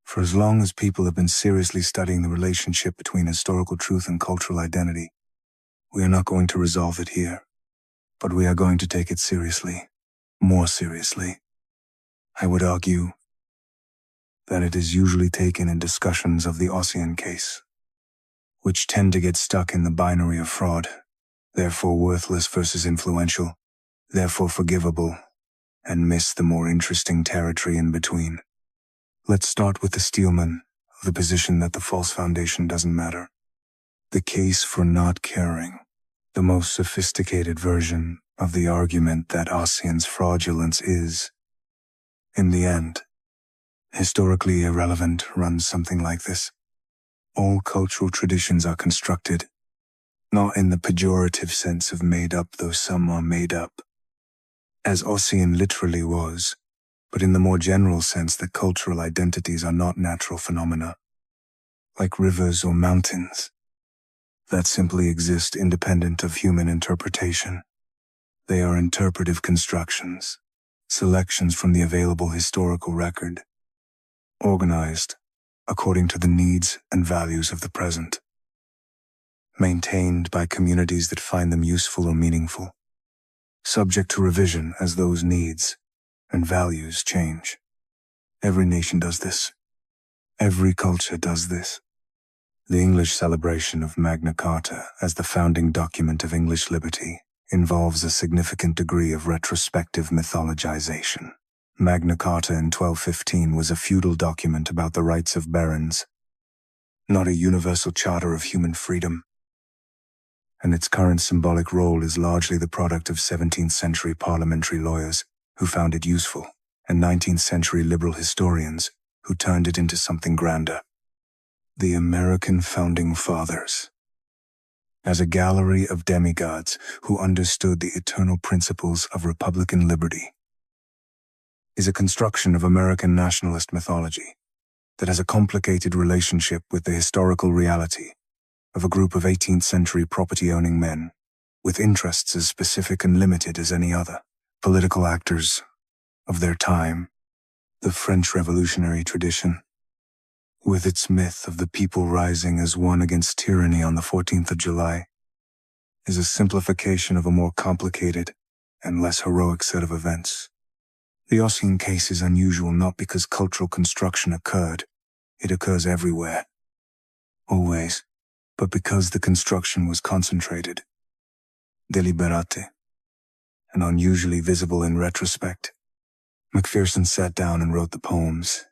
Speaker 1: for as long as people have been seriously studying the relationship between historical truth and cultural identity. We are not going to resolve it here, but we are going to take it seriously, more seriously. I would argue that it is usually taken in discussions of the Ossian case, which tend to get stuck in the binary of fraud, therefore worthless versus influential, therefore forgivable, and miss the more interesting territory in between. Let's start with the steelman of the position that the false foundation doesn't matter. The case for not caring, the most sophisticated version of the argument that Ossian's fraudulence is, in the end, historically irrelevant, runs something like this. All cultural traditions are constructed, not in the pejorative sense of made up, though some are made up, as Ossian literally was, but in the more general sense that cultural identities are not natural phenomena, like rivers or mountains, that simply exist independent of human interpretation. They are interpretive constructions, selections from the available historical record, organized according to the needs and values of the present, maintained by communities that find them useful or meaningful, subject to revision as those needs and values change. Every nation does this. Every culture does this. The English celebration of Magna Carta as the founding document of English liberty involves a significant degree of retrospective mythologization. Magna Carta in 1215 was a feudal document about the rights of barons, not a universal charter of human freedom, and its current symbolic role is largely the product of 17th century parliamentary lawyers who found it useful, and 19th century liberal historians who turned it into something grander. The American Founding Fathers, as a gallery of demigods who understood the eternal principles of Republican liberty, is a construction of American nationalist mythology that has a complicated relationship with the historical reality of a group of 18th century property-owning men with interests as specific and limited as any other political actors of their time. The French Revolutionary tradition, with its myth of the people rising as one against tyranny on the 14th of July, is a simplification of a more complicated and less heroic set of events. The Ossian case is unusual not because cultural construction occurred. It occurs everywhere, always, but because the construction was concentrated, deliberate, and unusually visible in retrospect. Macpherson sat down and wrote the poems.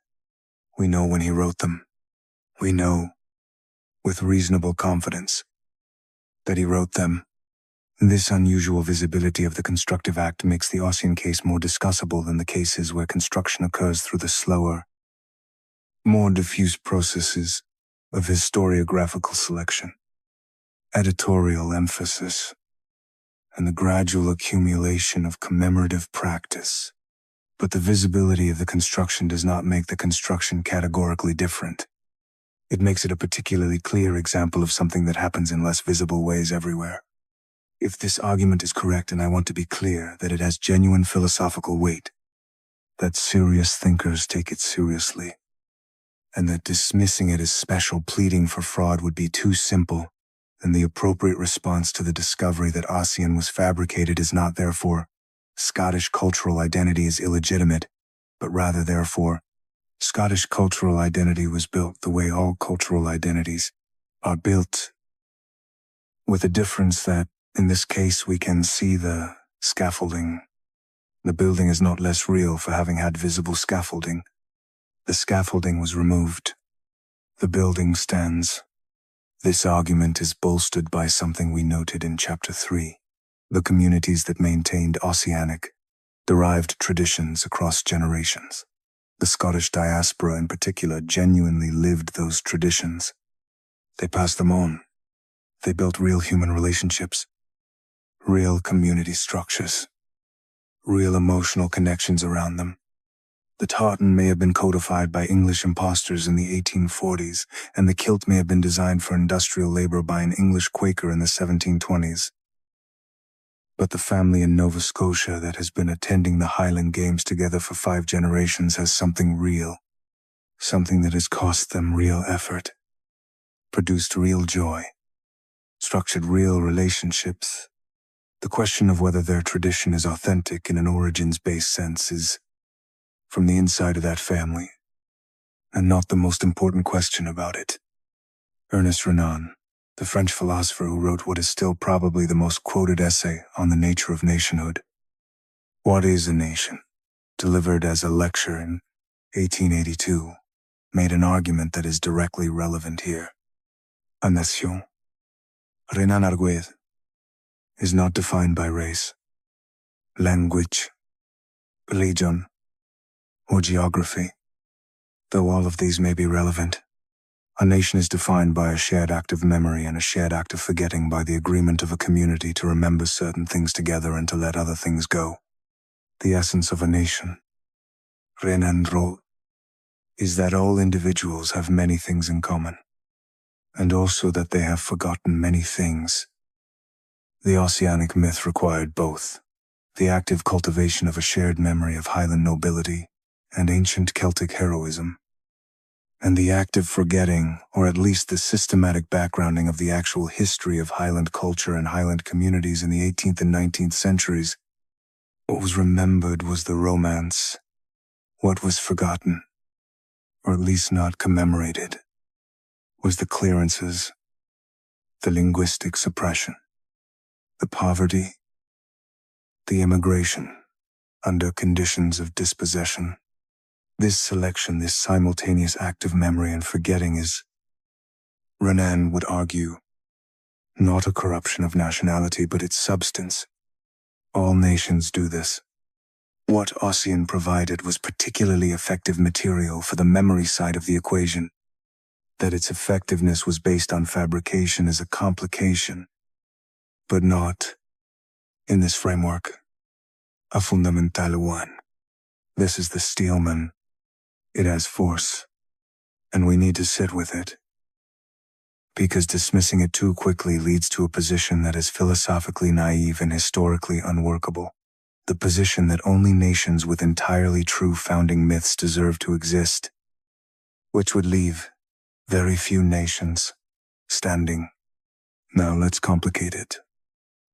Speaker 1: We know when he wrote them. We know, with reasonable confidence, that he wrote them. This unusual visibility of the constructive act makes the Ossian case more discussable than the cases where construction occurs through the slower, more diffuse processes of historiographical selection, editorial emphasis, and the gradual accumulation of commemorative practice. But the visibility of the construction does not make the construction categorically different. It makes it a particularly clear example of something that happens in less visible ways everywhere. If this argument is correct, and I want to be clear that it has genuine philosophical weight, that serious thinkers take it seriously, and that dismissing it as special pleading for fraud would be too simple, then the appropriate response to the discovery that Ossian was fabricated is not therefore Scottish cultural identity is illegitimate, but rather, therefore, Scottish cultural identity was built the way all cultural identities are built, with a difference that, in this case, we can see the scaffolding. The building is not less real for having had visible scaffolding. The scaffolding was removed. The building stands. This argument is bolstered by something we noted in Chapter 3. The communities that maintained Ossianic, derived traditions across generations. The Scottish diaspora in particular genuinely lived those traditions. They passed them on. They built real human relationships, real community structures, real emotional connections around them. The tartan may have been codified by English impostors in the 1840s, and the kilt may have been designed for industrial labor by an English Quaker in the 1720s. But the family in Nova Scotia that has been attending the Highland Games together for 5 generations has something real, something that has cost them real effort, produced real joy, structured real relationships. The question of whether their tradition is authentic in an origins-based sense is from the inside of that family, and not the most important question about it. Ernest Renan, the French philosopher who wrote what is still probably the most quoted essay on the nature of nationhood, What is a Nation?, delivered as a lecture in 1882, made an argument that is directly relevant here. A nation, Renan argued, is not defined by race, language, religion, or geography, though all of these may be relevant. A nation is defined by a shared act of memory and a shared act of forgetting, by the agreement of a community to remember certain things together and to let other things go. The essence of a nation, Renan wrote, is that all individuals have many things in common, and also that they have forgotten many things. The Ossianic myth required both, the active cultivation of a shared memory of Highland nobility and ancient Celtic heroism, and the active forgetting, or at least the systematic backgrounding of the actual history of Highland culture and Highland communities in the 18th and 19th centuries. What was remembered was the romance. What was forgotten, or at least not commemorated, was the clearances, the linguistic suppression, the poverty, the immigration under conditions of dispossession. This selection, this simultaneous act of memory and forgetting is, Renan would argue, not a corruption of nationality but its substance. All nations do this. What Ossian provided was particularly effective material for the memory side of the equation. That its effectiveness was based on fabrication is a complication, but not, in this framework, a fundamental one. This is the steelman. It has force, and we need to sit with it. Because dismissing it too quickly leads to a position that is philosophically naive and historically unworkable. The position that only nations with entirely true founding myths deserve to exist, which would leave very few nations standing. Now let's complicate it.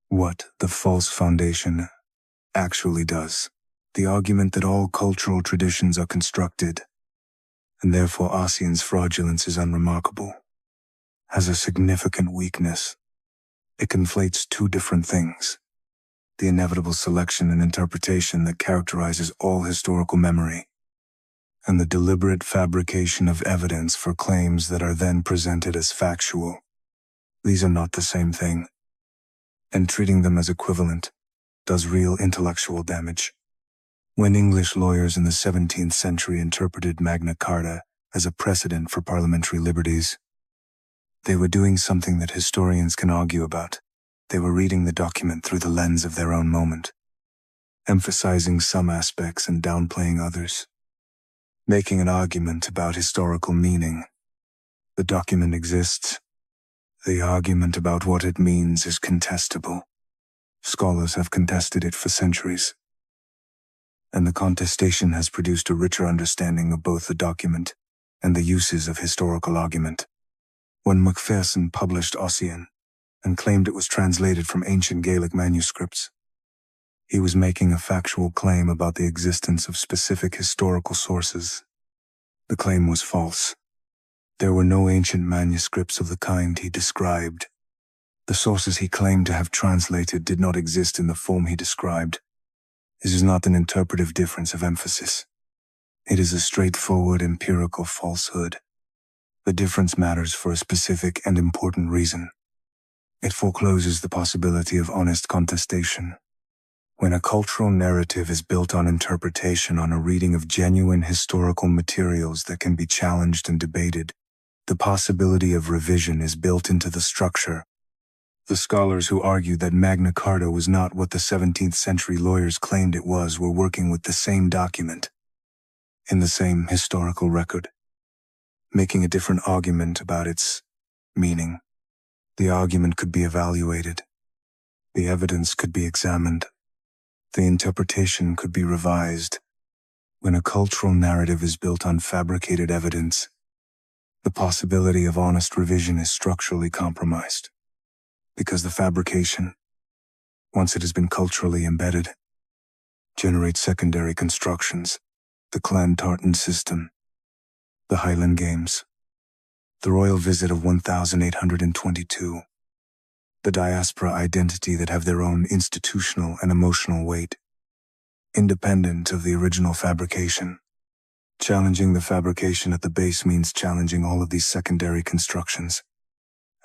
Speaker 1: What the false foundation actually does. The argument that all cultural traditions are constructed, and therefore Ossian's fraudulence is unremarkable, has a significant weakness. It conflates two different things: the inevitable selection and interpretation that characterizes all historical memory, and the deliberate fabrication of evidence for claims that are then presented as factual. These are not the same thing, and treating them as equivalent does real intellectual damage. When English lawyers in the 17th century interpreted Magna Carta as a precedent for parliamentary liberties, they were doing something that historians can argue about. They were reading the document through the lens of their own moment, emphasizing some aspects and downplaying others, making an argument about historical meaning. The document exists. The argument about what it means is contestable. Scholars have contested it for centuries, and the contestation has produced a richer understanding of both the document and the uses of historical argument. When Macpherson published Ossian and claimed it was translated from ancient Gaelic manuscripts, He was making a factual claim about the existence of specific historical sources. The claim was false. There were no ancient manuscripts of the kind he described. The sources he claimed to have translated did not exist in the form he described. This is not an interpretive difference of emphasis. It is a straightforward empirical falsehood. The difference matters for a specific and important reason. It forecloses the possibility of honest contestation. When a cultural narrative is built on interpretation, on a reading of genuine historical materials that can be challenged and debated, the possibility of revision is built into the structure. The scholars who argued that Magna Carta was not what the 17th century lawyers claimed it was were working with the same document, in the same historical record, making a different argument about its meaning. The argument could be evaluated. The evidence could be examined. The interpretation could be revised. When a cultural narrative is built on fabricated evidence, the possibility of honest revision is structurally compromised. Because the fabrication, once it has been culturally embedded, generates secondary constructions, the clan tartan system, the Highland Games, the royal visit of 1822, the diaspora identity that have their own institutional and emotional weight, independent of the original fabrication. Challenging the fabrication at the base means challenging all of these secondary constructions.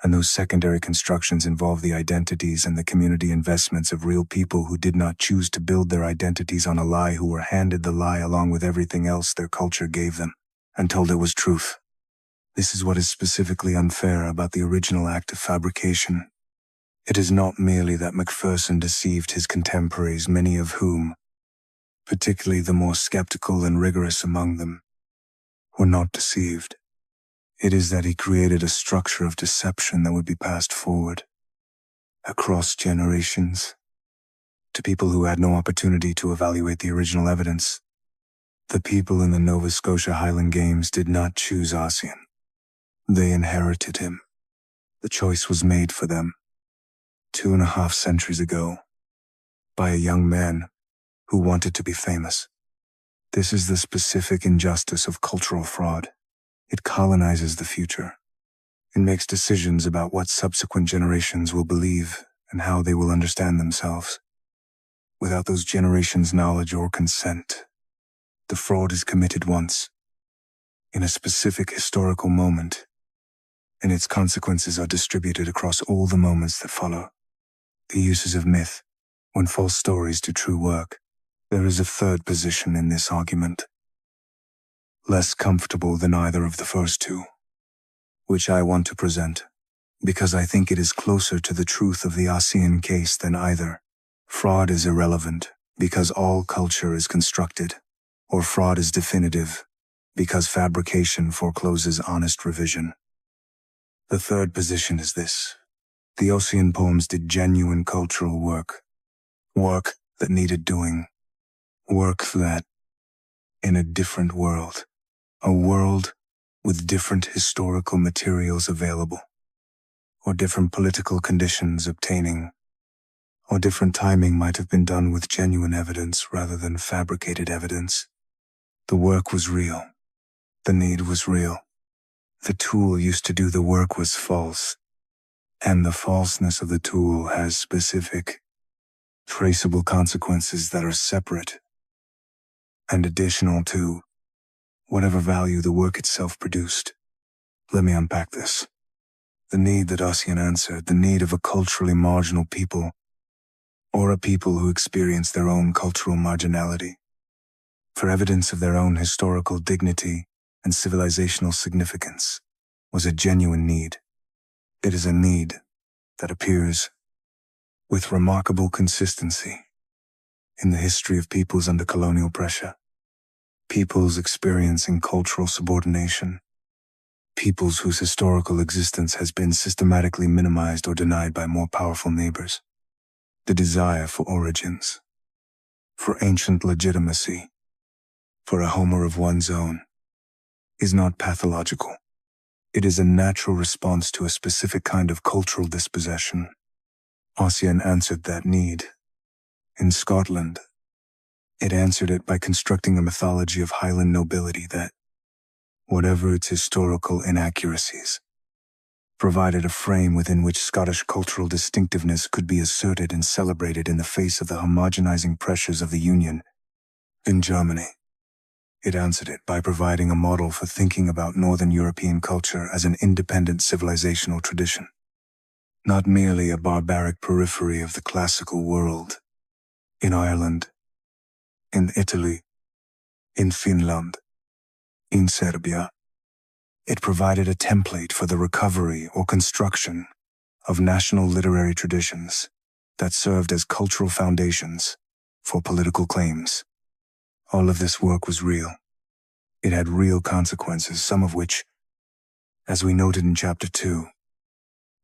Speaker 1: And those secondary constructions involve the identities and the community investments of real people who did not choose to build their identities on a lie, who were handed the lie along with everything else their culture gave them, and told it was truth. This is what is specifically unfair about the original act of fabrication. It is not merely that Macpherson deceived his contemporaries, many of whom, particularly the more skeptical and rigorous among them, were not deceived. It is that he created a structure of deception that would be passed forward, across generations, to people who had no opportunity to evaluate the original evidence. The people in the Nova Scotia Highland Games did not choose Ossian. They inherited him. The choice was made for them, 2.5 centuries ago, by a young man who wanted to be famous. This is the specific injustice of cultural fraud. It colonizes the future. It makes decisions about what subsequent generations will believe and how they will understand themselves. Without those generations' knowledge or consent, the fraud is committed once, in a specific historical moment, and its consequences are distributed across all the moments that follow. The uses of myth, when false stories do true work. There is a third position in this argument, less comfortable than either of the first two, which I want to present, because I think it is closer to the truth of the Ossian case than either. Fraud is irrelevant, because all culture is constructed, or fraud is definitive, because fabrication forecloses honest revision. The third position is this. The Ossian poems did genuine cultural work that needed doing, work that, in a different world, a world with different historical materials available, or different political conditions obtaining, or different timing might have been done with genuine evidence rather than fabricated evidence. The work was real. The need was real. The tool used to do the work was false, and the falseness of the tool has specific, traceable consequences that are separate and additional to whatever value the work itself produced. Let me unpack this. The need that Ossian answered, the need of a culturally marginal people, or a people who experience their own cultural marginality, for evidence of their own historical dignity and civilizational significance, was a genuine need. It is a need that appears with remarkable consistency in the history of peoples under colonial pressure, peoples experiencing cultural subordination, peoples whose historical existence has been systematically minimized or denied by more powerful neighbors. The desire for origins, for ancient legitimacy, for a Homer of one's own, is not pathological. It is a natural response to a specific kind of cultural dispossession. Ossian answered that need In Scotland, it answered it by constructing a mythology of Highland nobility that, whatever its historical inaccuracies, provided a frame within which Scottish cultural distinctiveness could be asserted and celebrated in the face of the homogenizing pressures of the Union. In Germany, it answered it by providing a model for thinking about Northern European culture as an independent civilizational tradition, not merely a barbaric periphery of the classical world. In Ireland, in Italy, in Finland, in Serbia, it provided a template for the recovery or construction of national literary traditions that served as cultural foundations for political claims. All of this work was real. It had real consequences, some of which, as we noted in Chapter 2,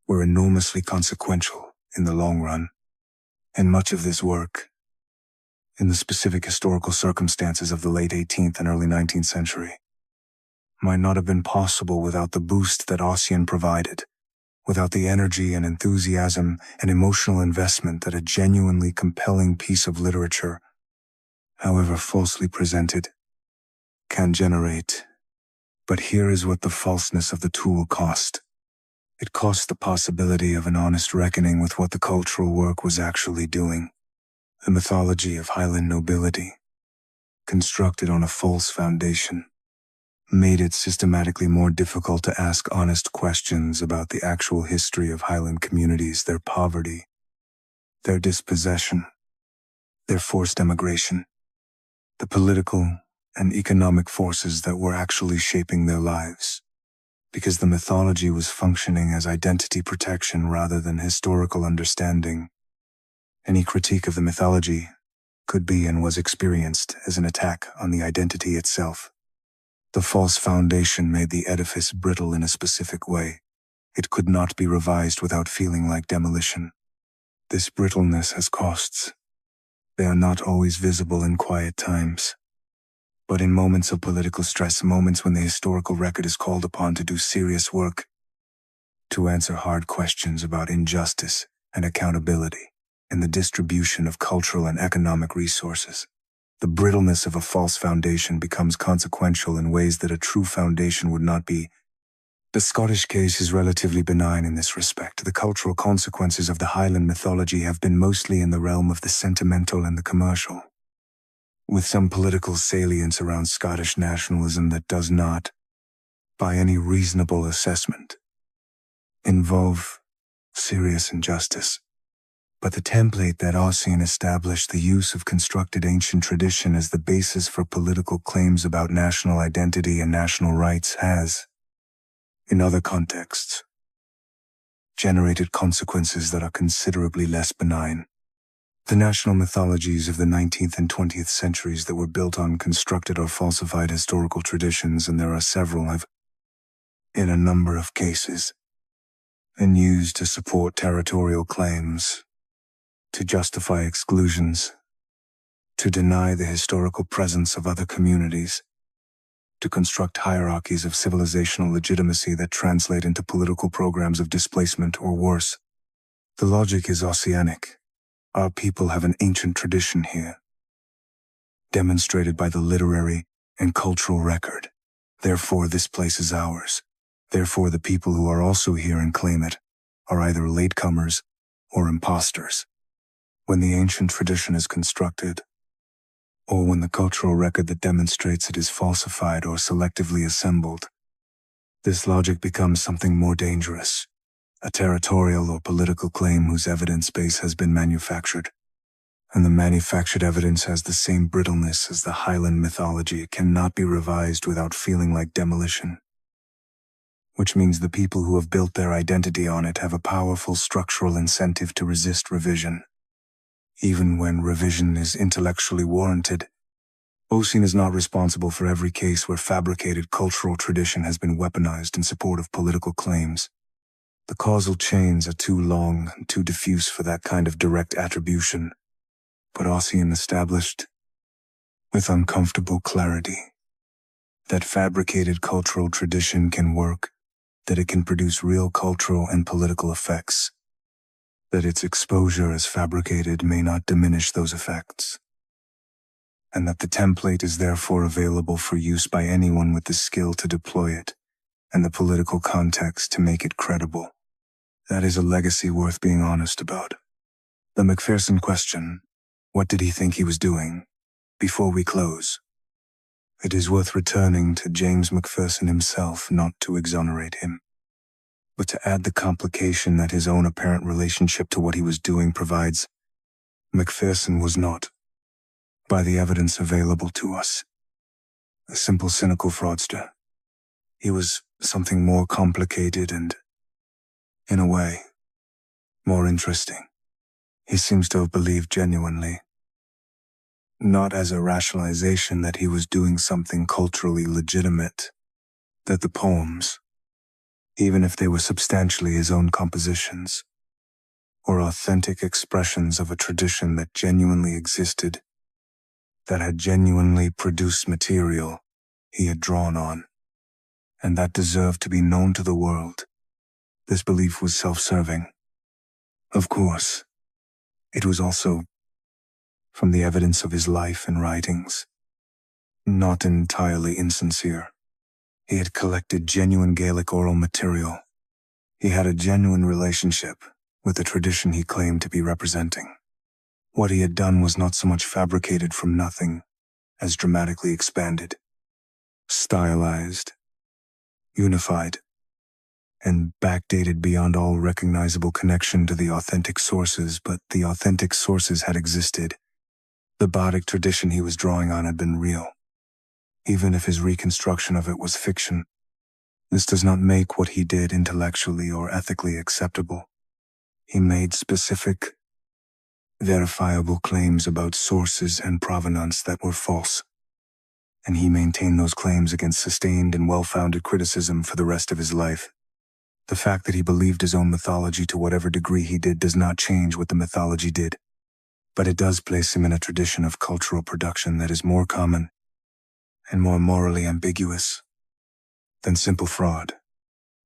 Speaker 1: were enormously consequential in the long run. And much of this work, in the specific historical circumstances of the late 18th and early 19th century, might not have been possible without the boost that Ossian provided, without the energy and enthusiasm and emotional investment that a genuinely compelling piece of literature, however falsely presented, can generate. But here is what the falseness of the tool cost. It cost the possibility of an honest reckoning with what the cultural work was actually doing. The mythology of Highland nobility, constructed on a false foundation, made it systematically more difficult to ask honest questions about the actual history of Highland communities, their poverty, their dispossession, their forced emigration, the political and economic forces that were actually shaping their lives, because the mythology was functioning as identity protection rather than historical understanding. Any critique of the mythology could be and was experienced as an attack on the identity itself. The false foundation made the edifice brittle in a specific way. It could not be revised without feeling like demolition. This brittleness has costs. They are not always visible in quiet times, but in moments of political stress, moments when the historical record is called upon to do serious work, to answer hard questions about injustice and accountability and the distribution of cultural and economic resources. The brittleness of a false foundation becomes consequential in ways that a true foundation would not be. The Scottish case is relatively benign in this respect. The cultural consequences of the Highland mythology have been mostly in the realm of the sentimental and the commercial, with some political salience around Scottish nationalism that does not, by any reasonable assessment, involve serious injustice. But the template that Ossian established, the use of constructed ancient tradition as the basis for political claims about national identity and national rights, has, in other contexts, generated consequences that are considerably less benign. The national mythologies of the 19th and 20th centuries that were built on constructed or falsified historical traditions, and there are several, have, in a number of cases, been used to support territorial claims, to justify exclusions, to deny the historical presence of other communities, to construct hierarchies of civilizational legitimacy that translate into political programs of displacement or worse. The logic is Ossianic. Our people have an ancient tradition here, demonstrated by the literary and cultural record. Therefore, this place is ours. Therefore, the people who are also here and claim it are either latecomers or imposters. When the ancient tradition is constructed, or when the cultural record that demonstrates it is falsified or selectively assembled, this logic becomes something more dangerous, a territorial or political claim whose evidence base has been manufactured. And the manufactured evidence has the same brittleness as the Highland mythology. It cannot be revised without feeling like demolition, which means the people who have built their identity on it have a powerful structural incentive to resist revision, even when revision is intellectually warranted. Ossian is not responsible for every case where fabricated cultural tradition has been weaponized in support of political claims. The causal chains are too long and too diffuse for that kind of direct attribution, but Ossian established, with uncomfortable clarity, that fabricated cultural tradition can work, that it can produce real cultural and political effects. that its exposure as fabricated may not diminish those effects, and that the template is therefore available for use by anyone with the skill to deploy it and the political context to make it credible. That is a legacy worth being honest about. The Macpherson question, what did he think he was doing? Before we close, it is worth returning to James Macpherson himself, not to exonerate him, but to add the complication that his own apparent relationship to what he was doing provides. Macpherson was not, by the evidence available to us, a simple cynical fraudster. He was something more complicated and, in a way, more interesting. He seems to have believed genuinely, not as a rationalization that he was doing something culturally legitimate, that the poems, even if they were substantially his own compositions, or authentic expressions of a tradition that genuinely existed, that had genuinely produced material he had drawn on, and that deserved to be known to the world. This belief was self-serving. Of course, it was also, from the evidence of his life and writings, not entirely insincere. He had collected genuine Gaelic oral material. He had a genuine relationship with the tradition he claimed to be representing. What he had done was not so much fabricated from nothing as dramatically expanded, stylized, unified, and backdated beyond all recognizable connection to the authentic sources, but the authentic sources had existed. The bardic tradition he was drawing on had been real, even if his reconstruction of it was fiction. This does not make what he did intellectually or ethically acceptable. He made specific, verifiable claims about sources and provenance that were false, and he maintained those claims against sustained and well-founded criticism for the rest of his life. The fact that he believed his own mythology to whatever degree he did does not change what the mythology did, but it does place him in a tradition of cultural production that is more common and more morally ambiguous than simple fraud.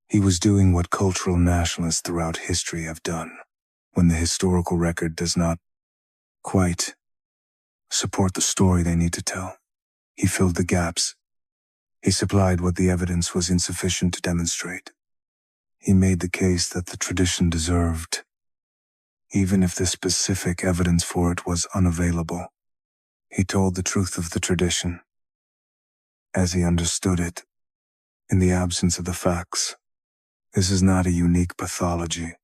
Speaker 1: He was doing what cultural nationalists throughout history have done when the historical record does not quite support the story they need to tell. He filled the gaps. He supplied what the evidence was insufficient to demonstrate. He made the case that the tradition deserved, even if the specific evidence for it was unavailable. He told the truth of the tradition, as he understood it, in the absence of the facts. This is not a unique pathology.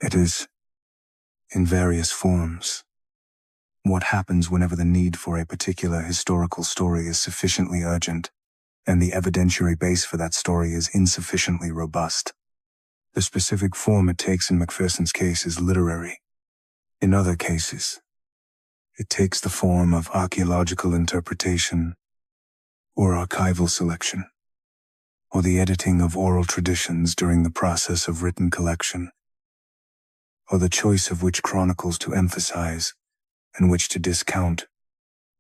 Speaker 1: It is, in various forms, what happens whenever the need for a particular historical story is sufficiently urgent, and the evidentiary base for that story is insufficiently robust. The specific form it takes in Macpherson's case is literary. In other cases, it takes the form of archaeological interpretation or archival selection, or the editing of oral traditions during the process of written collection, or the choice of which chronicles to emphasize and which to discount.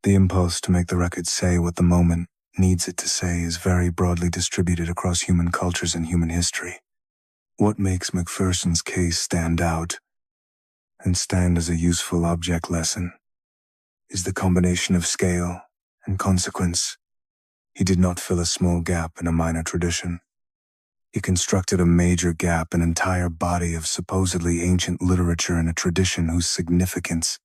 Speaker 1: The impulse to make the record say what the moment needs it to say is very broadly distributed across human cultures and human history. What makes Macpherson's case stand out and stand as a useful object lesson is the combination of scale and consequence. He did not fill a small gap in a minor tradition. He constructed a major gap, an entire body of supposedly ancient literature in a tradition whose significance,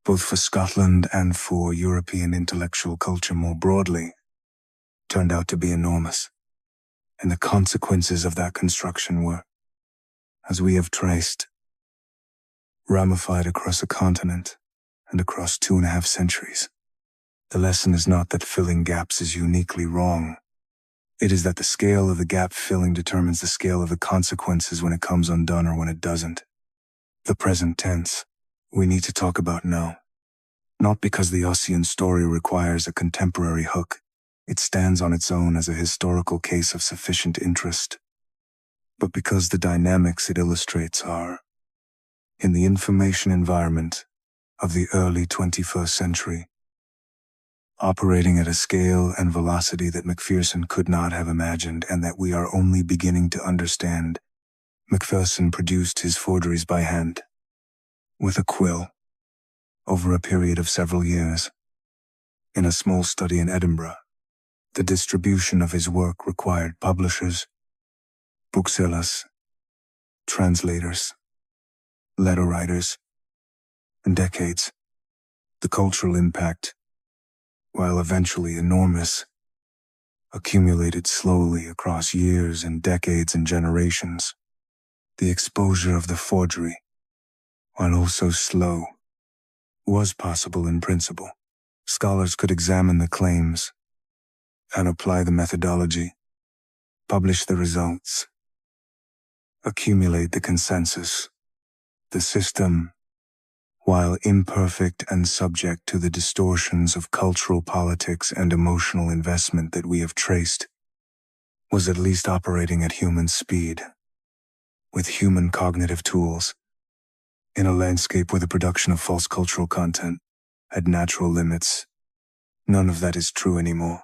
Speaker 1: both for Scotland and for European intellectual culture more broadly, turned out to be enormous. And the consequences of that construction were, as we have traced, ramified across a continent and across 2.5 centuries. The lesson is not that filling gaps is uniquely wrong. It is that the scale of the gap filling determines the scale of the consequences when it comes undone or when it doesn't. The present tense, we need to talk about now. Not because the Ossian story requires a contemporary hook. It stands on its own as a historical case of sufficient interest, but because the dynamics it illustrates are, in the information environment of the early 21st century, operating at a scale and velocity that Macpherson could not have imagined and that we are only beginning to understand Macpherson produced his forgeries by hand, with a quill, over a period of several years. In a small study in Edinburgh, the distribution of his work required publishers, booksellers, translators, letter writers, and decades. The cultural impact, while eventually enormous, accumulated slowly across years and decades and generations. The exposure of the forgery, while also slow, was possible in principle. Scholars could examine the claims and apply the methodology, publish the results, accumulate the consensus. The system, while imperfect and subject to the distortions of cultural politics and emotional investment that we have traced, was at least operating at human speed, with human cognitive tools, in a landscape where the production of false cultural content had natural limits. None of that is true anymore.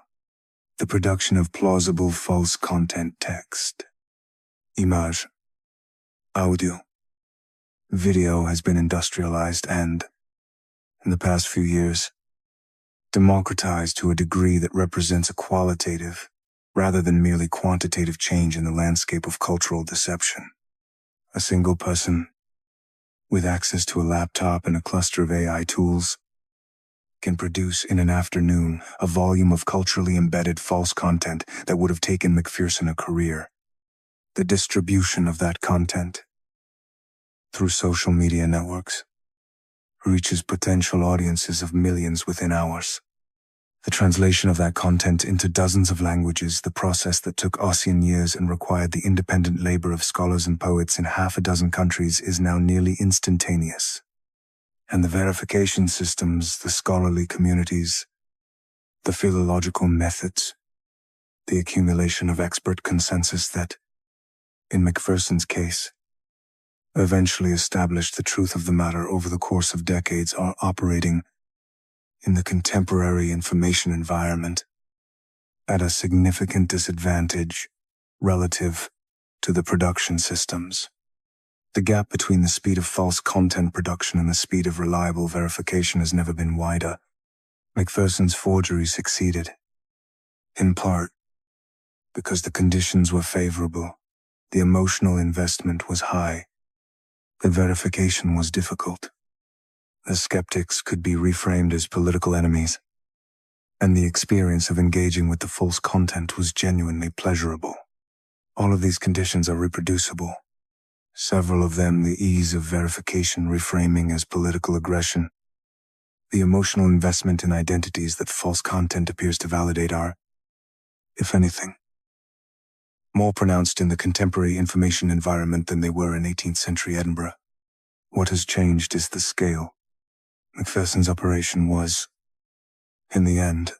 Speaker 1: The production of plausible false content, text, image, audio, video has been industrialized and, in the past few years, democratized to a degree that represents a qualitative, rather than merely quantitative change in the landscape of cultural deception. A single person, with access to a laptop and a cluster of AI tools, can produce in an afternoon a volume of culturally embedded false content that would have taken Macpherson a career. The distribution of that content, through social media networks, reaches potential audiences of millions within hours. The translation of that content into dozens of languages, the process that took Ossian years and required the independent labor of scholars and poets in half a dozen countries, is now nearly instantaneous. And the verification systems, the scholarly communities, the philological methods, the accumulation of expert consensus that, in Macpherson's case, eventually established the truth of the matter over the course of decades, are operating in the contemporary information environment at a significant disadvantage relative to the production systems. The gap between the speed of false content production and the speed of reliable verification has never been wider. Macpherson's forgery succeeded, in part, because the conditions were favorable, the emotional investment was high, the verification was difficult. The skeptics could be reframed as political enemies, and the experience of engaging with the false content was genuinely pleasurable. All of these conditions are reproducible. Several of them, the ease of verification reframing as political aggression, the emotional investment in identities that false content appears to validate, are, if anything, more pronounced in the contemporary information environment than they were in 18th century Edinburgh. What has changed is the scale. Macpherson's operation was, in the end,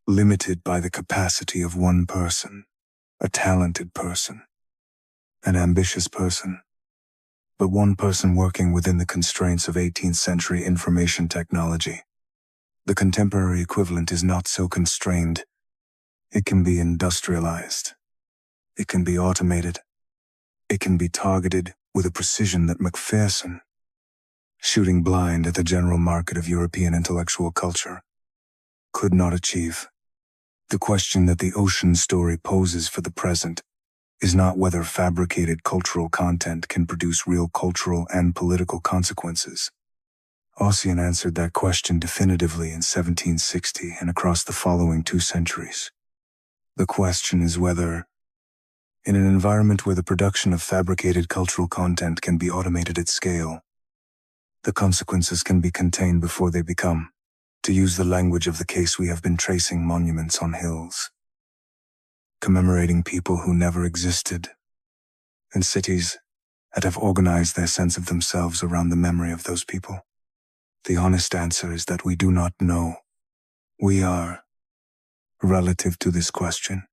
Speaker 1: limited by the capacity of one person, a talented person, an ambitious person, but one person working within the constraints of 18th century information technology. The contemporary equivalent is not so constrained. It can be industrialized. It can be automated. It can be targeted with a precision that Macpherson, shooting blind at the general market of European intellectual culture, could not achieve. The question that the Ossian story poses for the present is not whether fabricated cultural content can produce real cultural and political consequences. Ossian answered that question definitively in 1760 and across the following 2 centuries. The question is whether, in an environment where the production of fabricated cultural content can be automated at scale, the consequences can be contained before they become, to use the language of the case, we have been tracing monuments on hills, commemorating people who never existed, and cities that have organized their sense of themselves around the memory of those people. The honest answer is that we do not know. We are, relative to this question,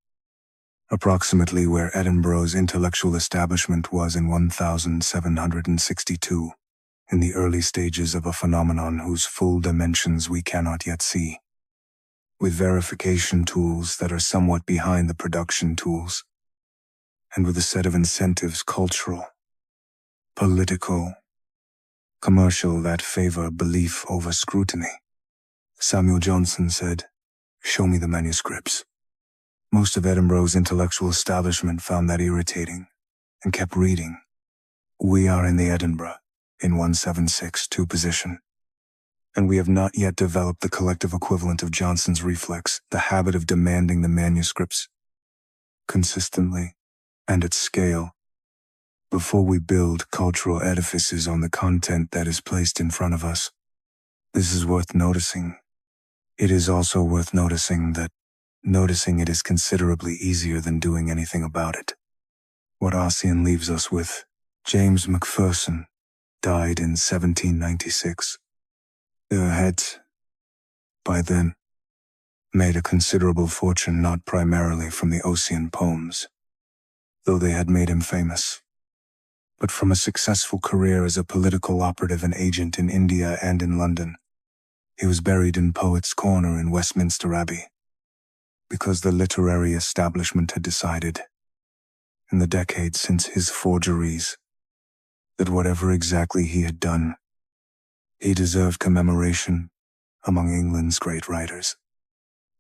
Speaker 1: approximately where Edinburgh's intellectual establishment was in 1762, in the early stages of a phenomenon whose full dimensions we cannot yet see, with verification tools that are somewhat behind the production tools, and with a set of incentives, cultural, political, commercial, that favor belief over scrutiny. Samuel Johnson said, "Show me the manuscripts." Most of Edinburgh's intellectual establishment found that irritating and kept reading. We are in the Edinburgh, in 1762 position, and we have not yet developed the collective equivalent of Johnson's reflex, the habit of demanding the manuscripts consistently and at scale before we build cultural edifices on the content that is placed in front of us. This is worth noticing. It is also worth noticing that noticing it is considerably easier than doing anything about it. What Ossian leaves us with, James Macpherson died in 1796. Their heads, by then, made a considerable fortune not primarily from the Ossian poems, though they had made him famous, but from a successful career as a political operative and agent in India and in London. He was buried in Poets' Corner in Westminster Abbey, because the literary establishment had decided, in the decades since his forgeries, that whatever exactly he had done, he deserved commemoration among England's great writers.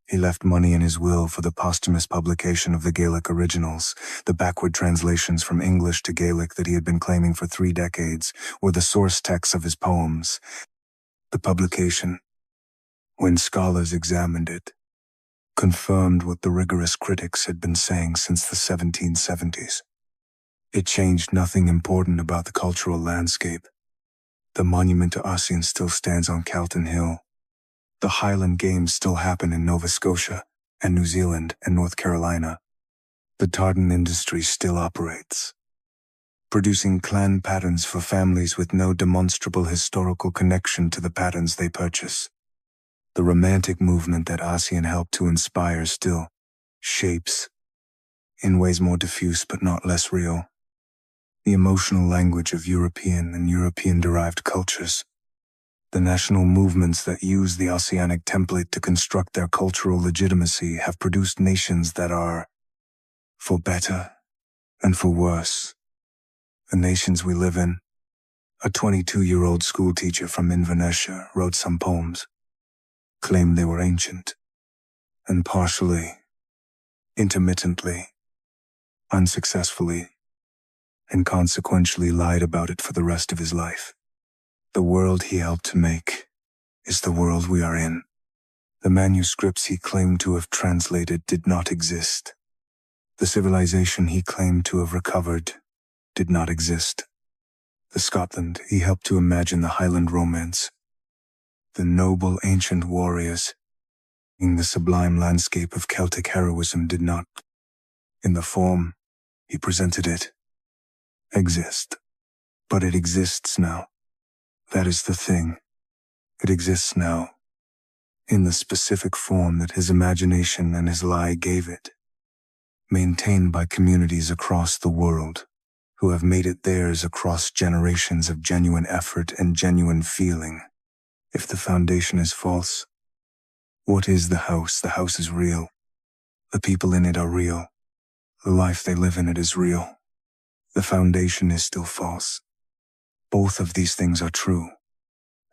Speaker 1: He left money in his will for the posthumous publication of the Gaelic originals. The backward translations from English to Gaelic that he had been claiming for 3 decades were the source texts of his poems. The publication, when scholars examined it, confirmed what the rigorous critics had been saying since the 1770s. It changed nothing important about the cultural landscape. The monument to Ossian still stands on Calton Hill. The Highland Games still happen in Nova Scotia and New Zealand and North Carolina. The tartan industry still operates, producing clan patterns for families with no demonstrable historical connection to the patterns they purchase. The romantic movement that Ossian helped to inspire still shapes, in ways more diffuse but not less real, the emotional language of European and European-derived cultures. The national movements that use the Ossianic template to construct their cultural legitimacy have produced nations that are, for better and for worse, the nations we live in. A 22-year-old schoolteacher from Inverness wrote some poems, claimed they were ancient, and partially, intermittently, unsuccessfully, and consequentially lied about it for the rest of his life. The world he helped to make is the world we are in. The manuscripts he claimed to have translated did not exist. The civilization he claimed to have recovered did not exist. The Scotland he helped to imagine, the Highland romance, the noble ancient warriors in the sublime landscape of Celtic heroism did not, in the form he presented it, exist. But it exists now. That is the thing. It exists now, in the specific form that his imagination and his lie gave it, maintained by communities across the world, who have made it theirs across generations of genuine effort and genuine feeling. If the foundation is false, what is the house? The house is real. The people in it are real. The life they live in it is real. The foundation is still false. Both of these things are true.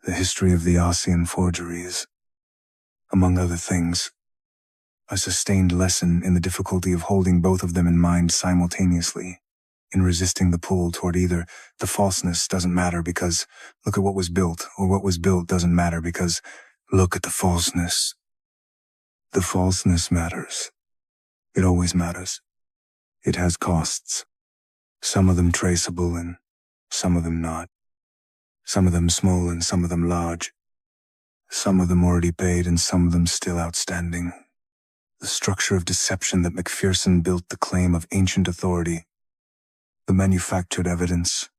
Speaker 1: The history of the Ossian forgery is, among other things, a sustained lesson in the difficulty of holding both of them in mind simultaneously, in resisting the pull toward either. The falseness doesn't matter because look at what was built, or what was built doesn't matter because look at the falseness. The falseness matters. It always matters. It has costs. Some of them traceable and some of them not. Some of them small and some of them large. Some of them already paid and some of them still outstanding. The structure of deception that Macpherson built, the claim of ancient authority, the manufactured evidence,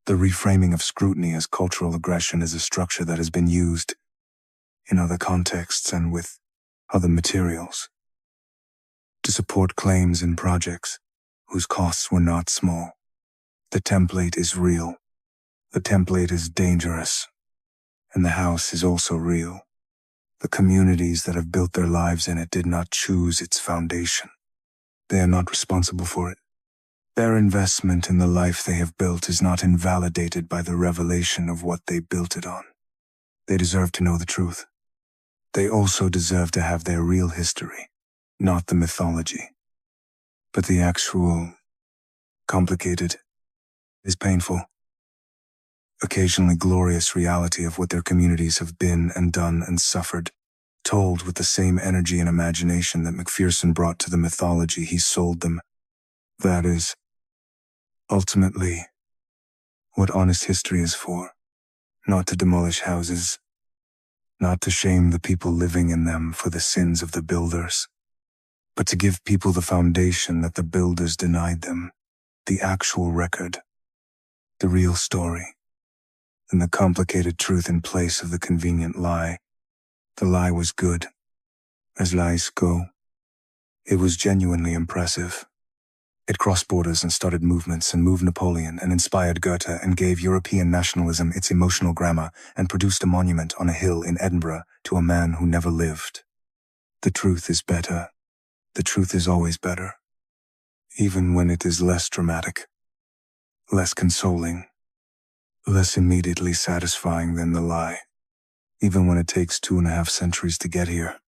Speaker 1: the reframing of scrutiny as cultural aggression is a structure that has been used in other contexts and with other materials to support claims in projects whose costs were not small. The template is real. The template is dangerous. And the house is also real. The communities that have built their lives in it did not choose its foundation. They are not responsible for it. Their investment in the life they have built is not invalidated by the revelation of what they built it on. They deserve to know the truth. They also deserve to have their real history, not the mythology, but the actual, complicated, is painful, occasionally glorious reality of what their communities have been and done and suffered, told with the same energy and imagination that Macpherson brought to the mythology he sold them. That is, ultimately, what honest history is for. Not to demolish houses, not to shame the people living in them for the sins of the builders, but to give people the foundation that the builders denied them, the actual record, the real story, and the complicated truth in place of the convenient lie. The lie was good, as lies go. It was genuinely impressive. It crossed borders and started movements and moved Napoleon and inspired Goethe and gave European nationalism its emotional grammar and produced a monument on a hill in Edinburgh to a man who never lived. The truth is better. The truth is always better. Even when it is less dramatic, less consoling, less immediately satisfying than the lie. Even when it takes 2.5 centuries to get here.